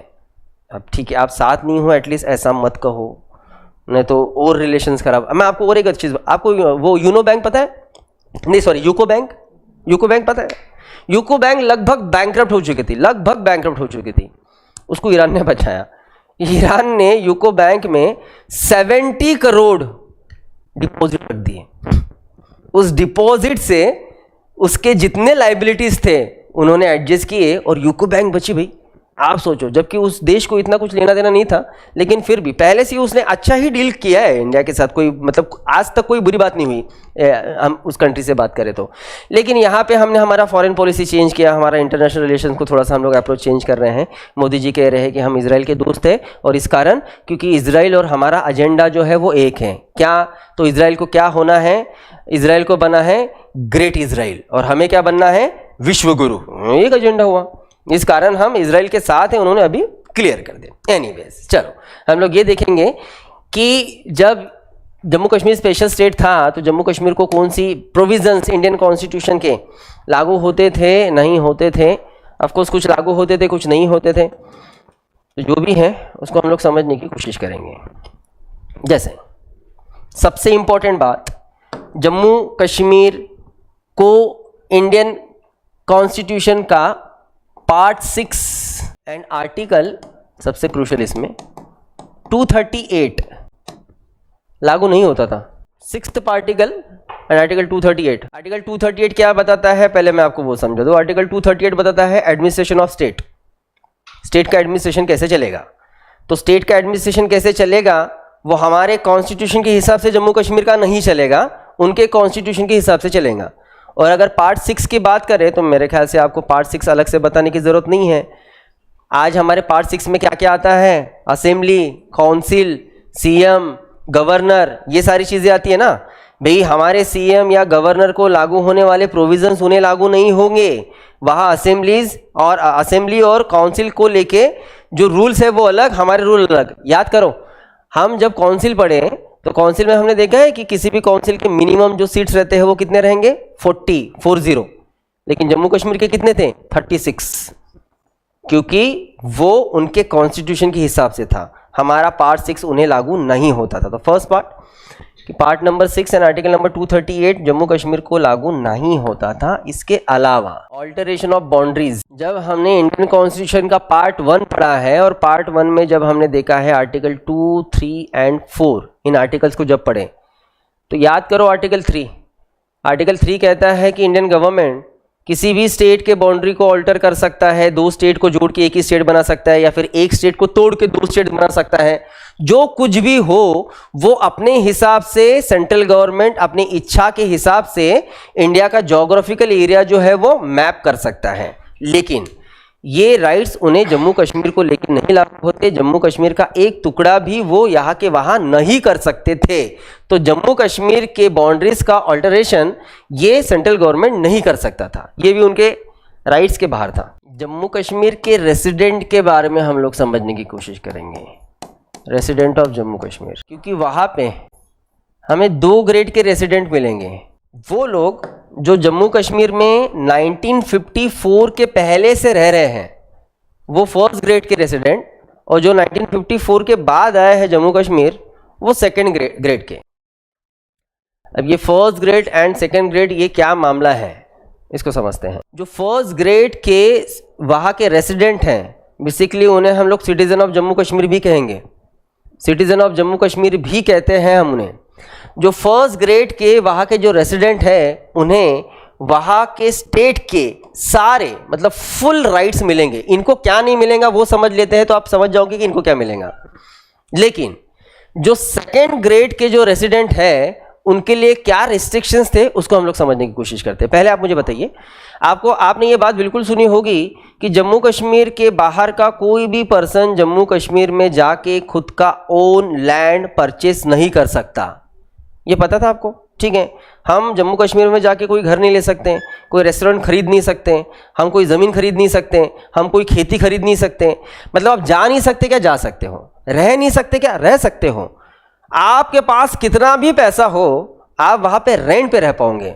अब ठीक है, आप साथ नहीं हो, एटलीस्ट ऐसा मत कहो, नहीं तो और रिलेशंस खराब। मैं आपको और एक अच्छी चीज़, आपको वो यूनो बैंक पता है? नहीं सॉरी, यूको बैंक पता है? यूको बैंक लगभग बैंकरप्ट हो चुकी थी, उसको ईरान ने बचाया। ईरान ने यूको बैंक में 70 करोड़ डिपॉजिट रख दिए। उस डिपॉजिट से उसके जितने लाइबिलिटीज थे उन्होंने एडजस्ट किए और यूको बैंक बची भाई। आप सोचो, जबकि उस देश को इतना कुछ लेना देना नहीं था, लेकिन फिर भी पहले से ही उसने अच्छा ही डील किया है इंडिया के साथ। कोई मतलब आज तक कोई बुरी बात नहीं हुई हम उस कंट्री से बात करें तो। लेकिन यहाँ पे हमने हमारा फॉरेन पॉलिसी चेंज किया, हमारा इंटरनेशनल रिलेशन को थोड़ा सा हम लोग अप्रोच चेंज कर रहे हैं। मोदी जी कह रहे हैं कि हम इजराइल के दोस्त हैं, और इस कारण क्योंकि इजराइल और हमारा एजेंडा जो है वो एक है। क्या? तो इजराइल को क्या होना है? इजराइल को बना है ग्रेट इजराइल, और हमें क्या बनना है? विश्व गुरु। एक एजेंडा हुआ, इस कारण हम इजराइल के साथ हैं। उन्होंने अभी क्लियर कर दिया। एनीवेज, चलो हम लोग ये देखेंगे कि जब जम्मू कश्मीर स्पेशल स्टेट था तो जम्मू कश्मीर को कौन सी प्रोविजंस इंडियन कॉन्स्टिट्यूशन के लागू होते थे, नहीं होते थे। ऑफकोर्स कुछ लागू होते थे, कुछ नहीं होते थे। तो जो भी है उसको हम लोग समझने की कोशिश करेंगे। जैसे सबसे इंपॉर्टेंट बात, जम्मू कश्मीर को इंडियन कॉन्स्टिट्यूशन का पार्ट 6 एंड आर्टिकल, सबसे क्रूशल इसमें 238 लागू नहीं होता था। 6th particle and article 238। Article 238 क्या बताता है, पहले मैं आपको वो समझा दूं। आर्टिकल 238 बताता है एडमिनिस्ट्रेशन ऑफ स्टेट। स्टेट का एडमिनिस्ट्रेशन कैसे चलेगा। तो स्टेट का एडमिनिस्ट्रेशन कैसे चलेगा, वो हमारे कॉन्स्टिट्यूशन के हिसाब से जम्मू कश्मीर का नहीं चलेगा, उनके कॉन्स्टिट्यूशन के हिसाब से चलेगा। और अगर पार्ट 6 की बात करें तो मेरे ख्याल से आपको पार्ट 6 अलग से बताने की ज़रूरत नहीं है। आज हमारे पार्ट 6 में क्या क्या आता है? असेंबली, काउंसिल, सीएम, गवर्नर, ये सारी चीज़ें आती है ना। भाई हमारे सीएम या गवर्नर को लागू होने वाले प्रोविजंस उन्हें लागू नहीं होंगे। वहाँ असेंबली और काउंसिल को लेके जो रूल्स है वो अलग, हमारे रूल अलग। याद करो, हम जब काउंसिल पढ़े तो काउंसिल में हमने देखा है कि किसी भी काउंसिल के मिनिमम जो सीट्स रहते हैं वो कितने रहेंगे? 40। लेकिन जम्मू कश्मीर के कितने थे? 36, क्योंकि वो उनके कॉन्स्टिट्यूशन के हिसाब से था। हमारा पार्ट 6 उन्हें लागू नहीं होता था। तो फर्स्ट पार्ट कि part number 6 and article number 238 Jammu Kashmir को लागू नहीं होता था। इसके अलावा ऑल्टरेशन ऑफ बाउंड्रीज, जब हमने इंडियन कॉन्स्टिट्यूशन का पार्ट 1 पढ़ा है और पार्ट 1 में जब हमने देखा है आर्टिकल 2, 3 एंड 4, इन आर्टिकल्स को जब पढ़े तो याद करो आर्टिकल 3। आर्टिकल 3 कहता है कि इंडियन गवर्नमेंट किसी भी स्टेट के बाउंड्री को ऑल्टर कर सकता है, 2 स्टेट को जोड़ के एक ही स्टेट बना सकता है, या फिर एक स्टेट को तोड़ के 2 स्टेट बना सकता है। जो कुछ भी हो वो अपने हिसाब से सेंट्रल गवर्नमेंट अपनी इच्छा के हिसाब से इंडिया का ज्योग्राफिकल एरिया जो है वो मैप कर सकता है। लेकिन ये राइट्स उन्हें जम्मू कश्मीर को लेकर नहीं लागू होते। जम्मू कश्मीर का एक टुकड़ा भी वो यहाँ के वहाँ नहीं कर सकते थे। तो जम्मू कश्मीर के बाउंड्रीज का ऑल्टरेशन ये सेंट्रल गवर्नमेंट नहीं कर सकता था, ये भी उनके राइट्स के बाहर था। जम्मू कश्मीर के रेसिडेंट के बारे में हम लोग समझने की कोशिश करेंगे। रेसिडेंट ऑफ जम्मू कश्मीर, क्योंकि वहाँ पे हमें 2 ग्रेड के रेसिडेंट मिलेंगे। वो लोग जो जम्मू कश्मीर में 1954 के पहले से रह रहे हैं वो फर्स्ट ग्रेड के रेसिडेंट, और जो 1954 के बाद आए हैं जम्मू कश्मीर वो सेकंड ग्रेड के। अब ये first grade and second grade ये क्या मामला है इसको समझते हैं। जो फर्स्ट ग्रेड के वहाँ के रेसिडेंट हैं बेसिकली उन्हें हम लोग सिटीजन ऑफ जम्मू कश्मीर भी कहेंगे। सिटीजन ऑफ जम्मू कश्मीर भी कहते हैं हम उन्हें। जो फर्स्ट ग्रेड के वहाँ के जो रेसिडेंट हैं उन्हें वहाँ के स्टेट के सारे मतलब फुल राइट्स मिलेंगे। इनको क्या नहीं मिलेगा वो समझ लेते हैं तो आप समझ जाओगे कि इनको क्या मिलेगा। लेकिन जो सेकेंड ग्रेड के जो रेसिडेंट है उनके लिए क्या रिस्ट्रिक्शंस थे उसको हम लोग समझने की कोशिश करते हैं। पहले आप मुझे बताइए, आपने ये बात बिल्कुल सुनी होगी कि जम्मू कश्मीर के बाहर का कोई भी पर्सन जम्मू कश्मीर में जाके खुद का ओन लैंड परचेस नहीं कर सकता। ये पता था आपको? ठीक है, हम जम्मू कश्मीर में जाके कोई घर नहीं ले सकते, कोई रेस्टोरेंट खरीद नहीं सकते, हम कोई ज़मीन खरीद नहीं सकते, हम कोई खेती खरीद नहीं सकते। मतलब आप जा नहीं सकते क्या? जा सकते हो। रह नहीं सकते क्या? रह सकते हो। आपके पास कितना भी पैसा हो आप वहाँ पे रेंट पे रह पाओगे,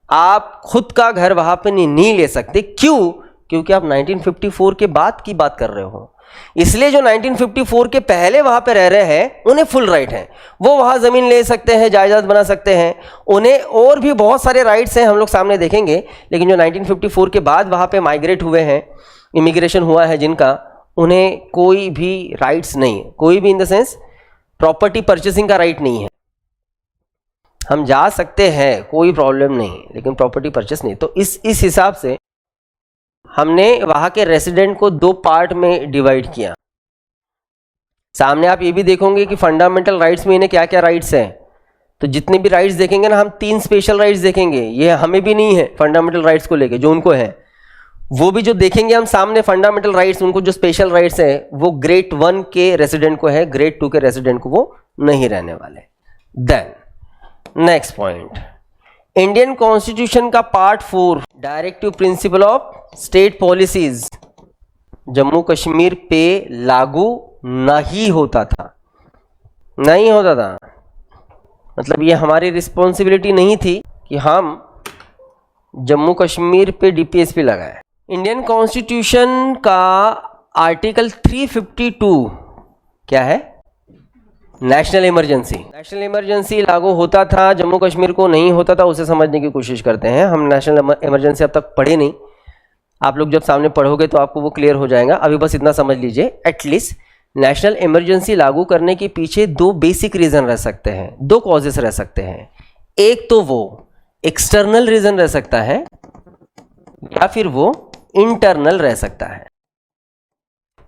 आप खुद का घर वहाँ पे नहीं ले सकते। क्यों? क्योंकि आप 1954 के बाद की बात कर रहे हो। इसलिए जो 1954 के पहले वहां पे रह रहे हैं उन्हें फुल राइट है, वो वहां जमीन ले सकते हैं, जायदाद बना सकते हैं, उन्हें और भी बहुत सारे राइट्स हैं हम लोग सामने देखेंगे। लेकिन जो 1954 के बाद वहां पे माइग्रेट हुए हैं, इमिग्रेशन हुआ है जिनका, उन्हें कोई भी राइट्स नहीं, कोई भी in the sense property purchasing का राइट नहीं है। हम जा सकते हैं, कोई प्रॉब्लम नहीं, लेकिन प्रॉपर्टी परचेस नहीं। तो इस हिसाब से हमने वहाँ के रेसिडेंट को दो पार्ट में डिवाइड किया। सामने आप ये भी देखोगे कि फंडामेंटल राइट्स में इन्हें क्या क्या राइट्स हैं। तो जितने भी राइट्स देखेंगे ना, हम 3 स्पेशल राइट्स देखेंगे। ये हमें भी नहीं है फंडामेंटल राइट्स को लेके, जो उनको है वो भी जो देखेंगे हम सामने फंडामेंटल राइट्स, उनको जो स्पेशल राइट्स है वो ग्रेड 1 के रेसिडेंट को है, ग्रेड 2 के रेसिडेंट को वो नहीं रहने वाले। Then next point, Indian constitution का part 4 directive principle of state policies Jammu Kashmir पे लागू नहीं होता था, नहीं होता था। मतलब ये हमारी रिस्पॉन्सिबिलिटी नहीं थी कि हम जम्मू कश्मीर पे डीपीएसपी लगाए। इंडियन कॉन्स्टिट्यूशन का आर्टिकल 352 क्या है? National emergency. नेशनल इमरजेंसी लागू होता था, जम्मू कश्मीर को नहीं होता था, उसे समझने की कोशिश करते हैं। हम नेशनल इमरजेंसी अब तक पढ़े नहीं, आप लोग जब सामने पढ़ोगे तो आपको वो क्लियर हो जाएगा। अभी बस इतना समझ लीजिए, एटलीस्ट नेशनल इमरजेंसी लागू करने के पीछे 2 बेसिक रीज़न रह सकते हैं, 2 कॉजेस रह सकते हैं। एक तो वो एक्सटर्नल रीज़न रह सकता है या फिर वो इंटरनल रह सकता है।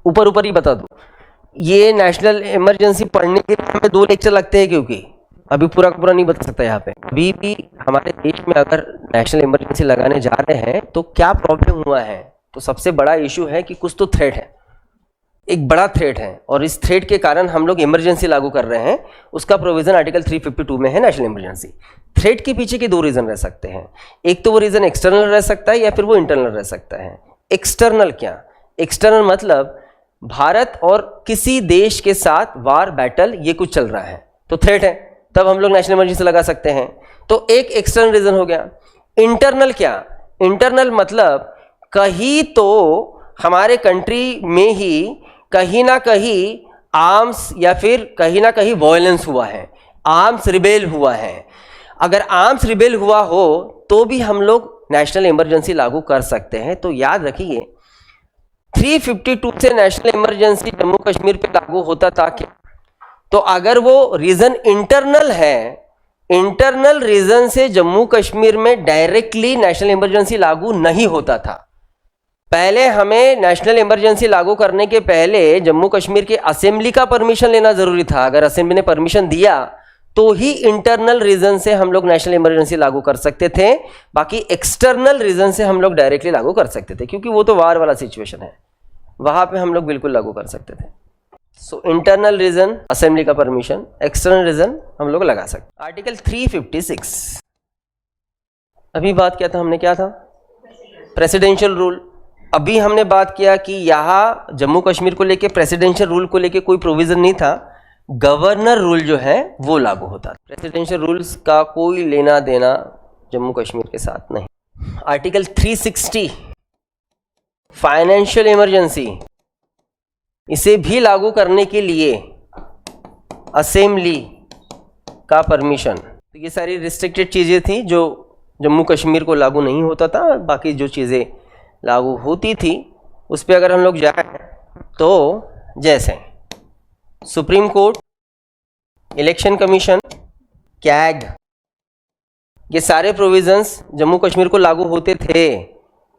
ऊपर ऊपर ही बता दूं, ये नेशनल इमरजेंसी पढ़ने के लिए हमें 2 लेक्चर लगते हैं, क्योंकि अभी पूरा का पूरा नहीं बता सकता यहाँ पे। अभी भी हमारे देश में अगर नेशनल इमरजेंसी लगाने जा रहे हैं तो क्या प्रॉब्लम हुआ है, तो सबसे बड़ा इशू है कि कुछ तो थ्रेट है, एक बड़ा थ्रेट है, और इस थ्रेट के कारण हम लोग इमरजेंसी लागू कर रहे हैं। उसका प्रोविजन आर्टिकल 352 में है, नेशनल इमरजेंसी। थ्रेट के पीछे के 2 रीजन रह सकते हैं, एक तो वो रीजन एक्सटर्नल रह सकता है या फिर वो इंटरनल रह सकता है। एक्सटर्नल क्या? एक्सटर्नल मतलब भारत और किसी देश के साथ वार बैटल ये कुछ चल रहा है तो थ्रेट है, तब हम लोग नेशनल इमरजेंसी लगा सकते हैं। तो एक एक्सटर्नल रीजन हो गया। इंटरनल क्या? इंटरनल मतलब कहीं तो हमारे कंट्री में ही कहीं ना कहीं आर्म्स या फिर कहीं ना कहीं वायलेंस हुआ है, आर्म्स रिबेल हुआ है। अगर आर्म्स रिबेल हुआ हो तो भी हम लोग नेशनल इमरजेंसी लागू कर सकते हैं। तो याद रखिए 352 से नेशनल इमरजेंसी जम्मू कश्मीर पे लागू होता था क्या? तो अगर वो रीजन इंटरनल है, इंटरनल रीजन से जम्मू कश्मीर में डायरेक्टली नेशनल इमरजेंसी लागू नहीं होता था। पहले हमें नेशनल इमरजेंसी लागू करने के पहले जम्मू कश्मीर के असेंबली का परमिशन लेना जरूरी था। अगर असेंबली ने परमिशन दिया तो ही इंटरनल रीजन से हम लोग नेशनल इमरजेंसी लागू कर सकते थे, बाकी एक्सटर्नल रीजन से हम लोग डायरेक्टली लागू कर सकते थे, क्योंकि वो तो वार वाला सिचुएशन है, वहां पे हम लोग बिल्कुल लागू कर सकते थे। सो इंटरनल रीजन असेंबली का परमिशन, एक्सटर्नल रीजन हम लोग लगा सकते। आर्टिकल 356 अभी बात किया था हमने, क्या था? Presidential rule. अभी हमने बात किया कि यहाँ जम्मू कश्मीर को लेके प्रेसिडेंशियल रूल को लेके कोई प्रोविजन नहीं था, गवर्नर रूल जो है वो लागू होता। प्रेसिडेंशियल रूल्स का कोई लेना देना जम्मू कश्मीर के साथ नहीं। आर्टिकल 360 फाइनेंशियल इमरजेंसी, इसे भी लागू करने के लिए असेंबली का परमिशन। तो ये सारी रिस्ट्रिक्टेड चीज़ें थी जो जम्मू कश्मीर को लागू नहीं होता था, बाकी जो चीज़ें लागू होती थी उस पर अगर हम लोग जाएं तो जैसे supreme court, election commission, CAG, ये सारे प्रोविजंस जम्मू कश्मीर को लागू होते थे।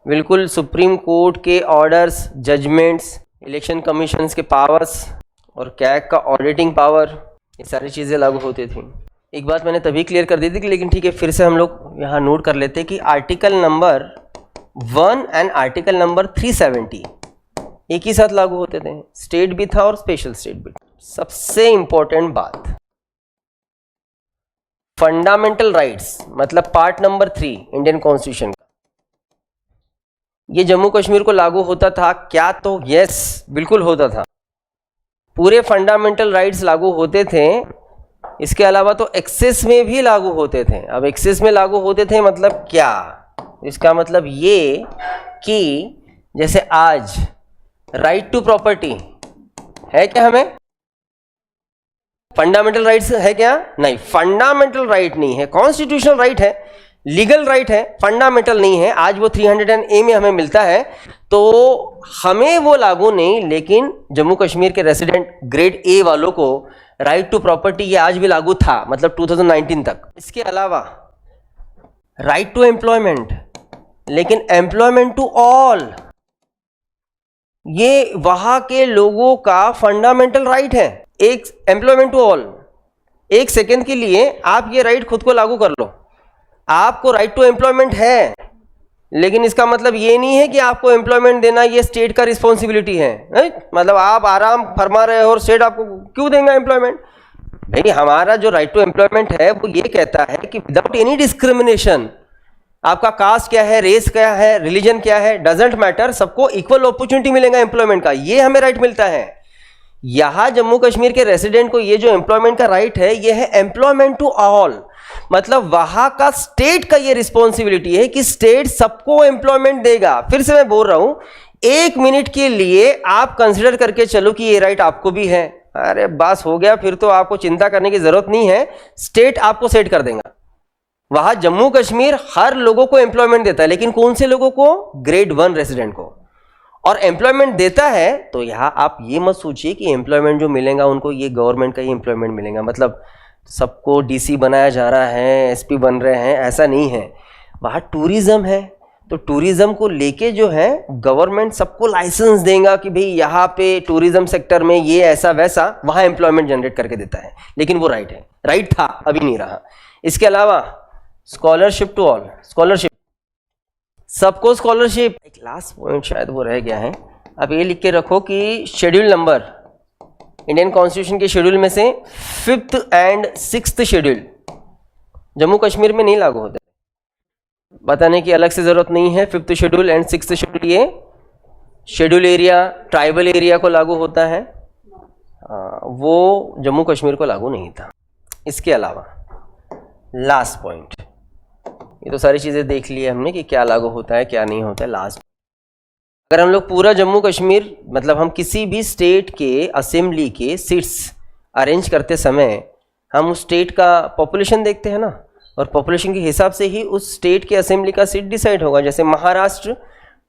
बिल्कुल सुप्रीम कोर्ट के ऑर्डर्स, जजमेंट्स, इलेक्शन कमीशंस के पावर्स और कैग का ऑडिटिंग पावर, ये सारी चीज़ें लागू होती थी। एक बात मैंने तभी क्लियर कर दी थी, लेकिन ठीक है फिर से हम लोग यहाँ नोट कर लेते हैं कि article number 1 and article number 370 एक ही साथ लागू होते थे, स्टेट भी था और स्पेशल स्टेट भी। सबसे इंपॉर्टेंट बात, फंडामेंटल राइट्स मतलब पार्ट नंबर 3 इंडियन कॉन्स्टिट्यूशन का, ये जम्मू कश्मीर को लागू होता था क्या? तो यस, बिल्कुल होता था। पूरे फंडामेंटल राइट्स लागू होते थे। इसके अलावा तो एक्सेस में भी लागू होते थे। अब एक्सेस में लागू होते थे मतलब क्या? इसका मतलब ये कि जैसे आज राइट टू प्रॉपर्टी है क्या? हमें फंडामेंटल राइट्स है क्या? नहीं, फंडामेंटल राइट नहीं है, कॉन्स्टिट्यूशनल राइट है, लीगल राइट है, फंडामेंटल नहीं है। आज वो 300A में हमें मिलता है तो हमें वो लागू नहीं, लेकिन जम्मू कश्मीर के रेसिडेंट ग्रेड A वालों को राइट टू प्रॉपर्टी ये आज भी लागू था, मतलब 2019 तक। इसके अलावा राइट टू एम्प्लॉयमेंट, लेकिन एम्प्लॉयमेंट टू ऑल, ये वहां के लोगों का फंडामेंटल राइट है, एक एम्प्लॉयमेंट टू ऑल। एक सेकेंड के लिए आप ये राइट खुद को लागू कर लो, आपको राइट टू एम्प्लॉयमेंट है, लेकिन इसका मतलब ये नहीं है कि आपको एम्प्लॉयमेंट देना ये स्टेट का रिस्पॉन्सिबिलिटी है। मतलब आप आराम फरमा रहे हो और स्टेट आपको क्यों देगा एम्प्लॉयमेंट? भाई हमारा जो राइट टू एम्प्लॉयमेंट है वो ये कहता है कि विदाउट एनी डिस्क्रिमिनेशन, आपका कास्ट क्या है, रेस क्या है, रिलीजन क्या है, डजेंट मैटर, सबको इक्वल अपॉर्चुनिटी मिलेगा एम्प्लॉयमेंट का, ये हमें राइट मिलता है। यहां जम्मू कश्मीर के रेसिडेंट को ये जो एम्प्लॉयमेंट का राइट है ये है एम्प्लॉयमेंट टू ऑल। मतलब वहां का स्टेट का ये रिस्पॉन्सिबिलिटी है कि स्टेट सबको एम्प्लॉयमेंट देगा। फिर से मैं बोल रहा हूं, एक मिनट के लिए आप कंसिडर करके चलो कि ये राइट आपको भी है, अरे बस हो गया, फिर तो आपको चिंता करने की जरूरत नहीं है, स्टेट आपको सेट कर देगा। वहां जम्मू कश्मीर हर लोगों को एम्प्लॉयमेंट देता है, लेकिन कौन से लोगों को? ग्रेड 1 रेसिडेंट को। और एम्प्लॉयमेंट देता है तो यहां आप ये मत सोचिए कि एम्प्लॉयमेंट जो मिलेगा उनको ये गवर्नमेंट का ही एम्प्लॉयमेंट मिलेगा, मतलब सबको डीसी बनाया जा रहा है, एसपी बन रहे हैं, ऐसा नहीं है। वहां टूरिज्म है तो टूरिज्म को लेके जो है गवर्नमेंट सबको लाइसेंस देगा कि भाई यहाँ पे टूरिज्म सेक्टर में ये ऐसा वैसा, वहां एम्प्लॉयमेंट जनरेट करके देता है, लेकिन वो राइट है, राइट था, अभी नहीं रहा। इसके अलावा स्कॉलरशिप टू ऑल, स्कॉलरशिप सबको स्कॉलरशिप। एक लास्ट पॉइंट शायद वो रह गया है, अब ये लिख के रखो कि शेड्यूल नंबर इंडियन कॉन्स्टिट्यूशन के शेड्यूल में से 5th and 6th schedule Jammu Kashmir में नहीं लागू होते, बताने की अलग से जरूरत नहीं है। 5th schedule and 6th schedule ये शेड्यूल एरिया, ट्राइबल एरिया को लागू होता है, वो जम्मू कश्मीर को लागू नहीं था। इसके अलावा लास्ट पॉइंट, ये तो सारी चीज़ें देख ली हमने कि क्या लागू होता है क्या नहीं होता है। लास्ट, अगर हम लोग पूरा जम्मू कश्मीर, मतलब हम किसी भी स्टेट के असेंबली के सीट्स अरेंज करते समय हम उस स्टेट का पॉपुलेशन देखते हैं ना, और पॉपुलेशन के हिसाब से ही उस स्टेट के असेंबली का सीट डिसाइड होगा। जैसे महाराष्ट्र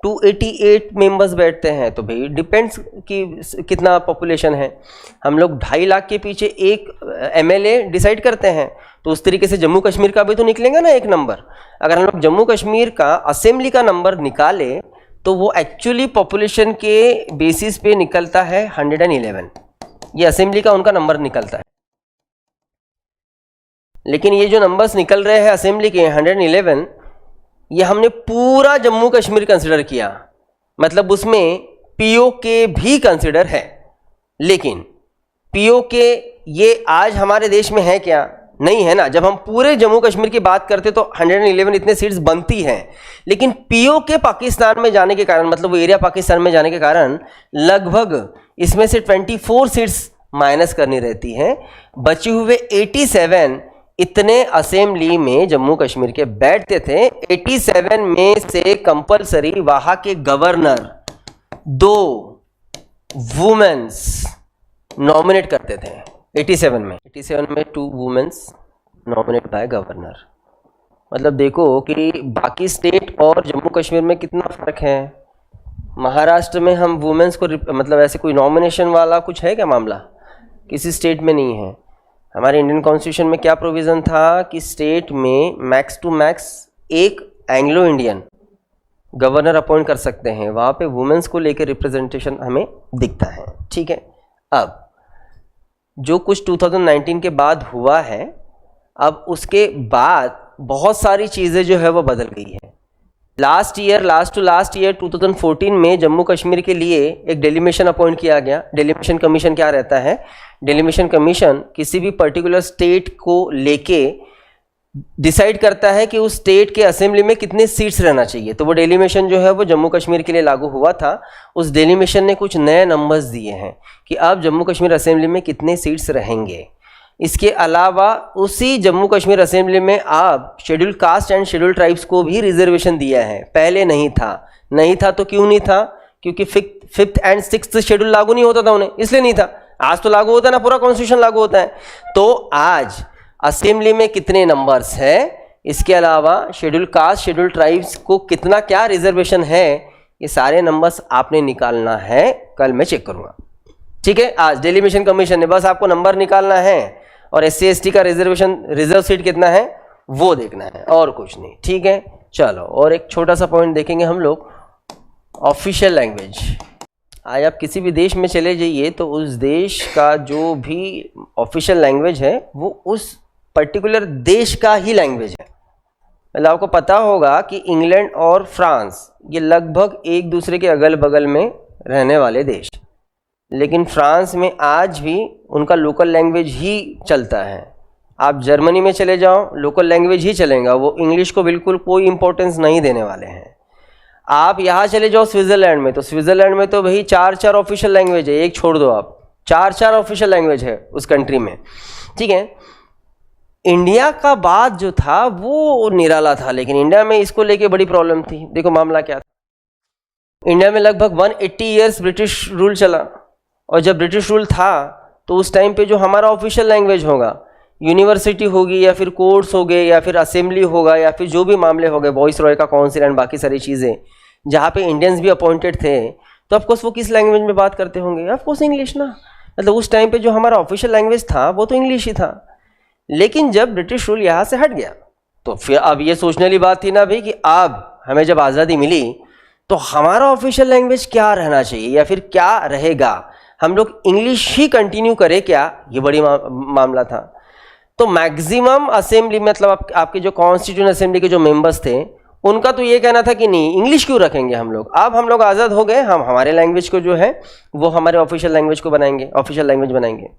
288 मेंबर्स बैठते हैं, तो भाई डिपेंड्स कि कितना पॉपुलेशन है, हम लोग 2.5 लाख के पीछे एक एमएलए डिसाइड करते हैं, तो उस तरीके से जम्मू कश्मीर का भी तो निकलेगा ना एक नंबर। अगर हम लोग जम्मू कश्मीर का असेंबली का नंबर निकाले तो वो एक्चुअली पॉपुलेशन के बेसिस पे निकलता है 111, ये असेंबली का उनका नंबर निकलता है। लेकिन ये जो नंबर्स निकल रहे हैं असेंबली के 111, ये हमने पूरा जम्मू कश्मीर कंसिडर किया, मतलब उसमें पीओके भी कंसिडर है। लेकिन पीओके ये आज हमारे देश में है क्या? नहीं है ना। जब हम पूरे जम्मू कश्मीर की बात करते तो 111 इतने सीट्स बनती हैं, लेकिन पीओके पाकिस्तान में जाने के कारण, मतलब वो एरिया पाकिस्तान में जाने के कारण लगभग इसमें से 24 सीट्स माइनस करनी रहती हैं। बचे हुए 87 इतने असेंबली में जम्मू कश्मीर के बैठते थे। 87 में से कंपलसरी वहां के गवर्नर 2 वुमेन्स नॉमिनेट करते थे। 87 में 2 वुमेन्स नॉमिनेट बाय गवर्नर। मतलब देखो कि बाकी स्टेट और जम्मू कश्मीर में कितना फर्क है। महाराष्ट्र में हम वुमेन्स को मतलब ऐसे कोई नॉमिनेशन वाला कुछ है क्या मामला? किसी स्टेट में नहीं है। हमारे इंडियन कॉन्स्टिट्यूशन में क्या प्रोविज़न था कि स्टेट में मैक्स टू मैक्स एक एंग्लो इंडियन गवर्नर अपॉइंट कर सकते हैं, वहाँ पे वुमेन्स को लेकर रिप्रेजेंटेशन हमें दिखता है। ठीक है, अब जो कुछ 2019 के बाद हुआ है, अब उसके बाद बहुत सारी चीज़ें जो है वो बदल गई है। लास्ट टू लास्ट ईयर 2014 में जम्मू कश्मीर के लिए एक डेलिमिशन अपॉइंट किया गया। डेलिमिशन कमीशन क्या रहता है? डेलिमिशन कमीशन किसी भी पर्टिकुलर स्टेट को लेके डिसाइड करता है कि उस स्टेट के असेंबली में कितने सीट्स रहना चाहिए। तो वो डेलिमिशन जो है वो जम्मू कश्मीर के लिए लागू हुआ था। उस डेलिमिशन ने कुछ नए नंबर्स दिए हैं कि अब जम्मू कश्मीर असेंबली में कितने सीट्स रहेंगे। इसके अलावा उसी जम्मू कश्मीर असेंबली में आप schedule caste and schedule tribes को भी रिजर्वेशन दिया है। पहले नहीं था तो क्यों नहीं था? क्योंकि 5th एंड 6th शेड्यूल लागू नहीं होता था उन्हें, इसलिए नहीं था। आज तो लागू होता है ना, पूरा कॉन्स्टिट्यूशन लागू होता है। तो आज असेंबली में कितने नंबर्स है, इसके अलावा शेड्यूल कास्ट शेड्यूल ट्राइब्स को कितना क्या रिजर्वेशन है, ये सारे नंबर्स आपने निकालना है। कल मैं चेक करूँगा। ठीक है, आज डेलिमिशन कमीशन ने बस आपको नंबर निकालना है और SC ST का रिजर्वेशन रिजर्व सीट कितना है वो देखना है, और कुछ नहीं। ठीक है, चलो और एक छोटा सा पॉइंट देखेंगे हम लोग, ऑफिशियल लैंग्वेज। आज आप किसी भी देश में चले जाइए तो उस देश का जो भी ऑफिशियल लैंग्वेज है वो उस पर्टिकुलर देश का ही लैंग्वेज है। मतलब आपको पता होगा कि इंग्लैंड और फ्रांस ये लगभग एक दूसरे के अगल बगल में रहने वाले देश, लेकिन फ्रांस में आज भी उनका लोकल लैंग्वेज ही चलता है। आप जर्मनी में चले जाओ, लोकल लैंग्वेज ही चलेगा, वो इंग्लिश को बिल्कुल कोई इंपॉर्टेंस नहीं देने वाले हैं। आप यहाँ चले जाओ स्विट्ज़रलैंड में, तो स्विट्ज़रलैंड में तो भाई 4 ऑफिशियल लैंग्वेज है, एक छोड़ दो आप, 4 ऑफिशियल लैंग्वेज है उस कंट्री में, ठीक है। इंडिया का बात जो था वो निराला था, लेकिन इंडिया में इसको लेके बड़ी प्रॉब्लम थी। देखो मामला क्या था। इंडिया में लगभग 180 ईयर्स ब्रिटिश रूल चला, और जब ब्रिटिश रूल था तो उस टाइम पे जो हमारा ऑफिशियल लैंग्वेज होगा, यूनिवर्सिटी होगी या फिर कोर्ट्स हो गए या फिर असेंबली होगा या फिर जो भी मामले हो गए, वॉइस रॉय का काउंसिल एंड बाकी सारी चीज़ें, जहाँ पे इंडियंस भी अपॉइंटेड थे, तो ऑफकोर्स वो किस लैंग्वेज में बात करते होंगे? ऑफकोर्स इंग्लिश ना। मतलब उस टाइम पे जो हमारा ऑफिशियल लैंग्वेज था वो तो इंग्लिश ही था। लेकिन जब ब्रिटिश रूल यहाँ से हट गया तो फिर अब ये सोचने वाली बात थी ना भाई कि अब हमें जब आज़ादी मिली तो हमारा ऑफिशियल लैंग्वेज क्या रहना चाहिए या फिर क्या रहेगा, हम लोग इंग्लिश ही कंटिन्यू करें क्या? ये बड़ी मामला था। तो मैक्सिमम असेंबली मतलब आपके जो कॉन्स्टिट्यूशन असेंबली के जो मेंबर्स थे उनका तो ये कहना था कि नहीं, इंग्लिश क्यों रखेंगे हम लोग, अब हम लोग आज़ाद हो गए, हम हमारे लैंग्वेज को जो है वो हमारे ऑफिशियल लैंग्वेज को बनाएंगे, ऑफिशियल लैंग्वेज बनाएंगे।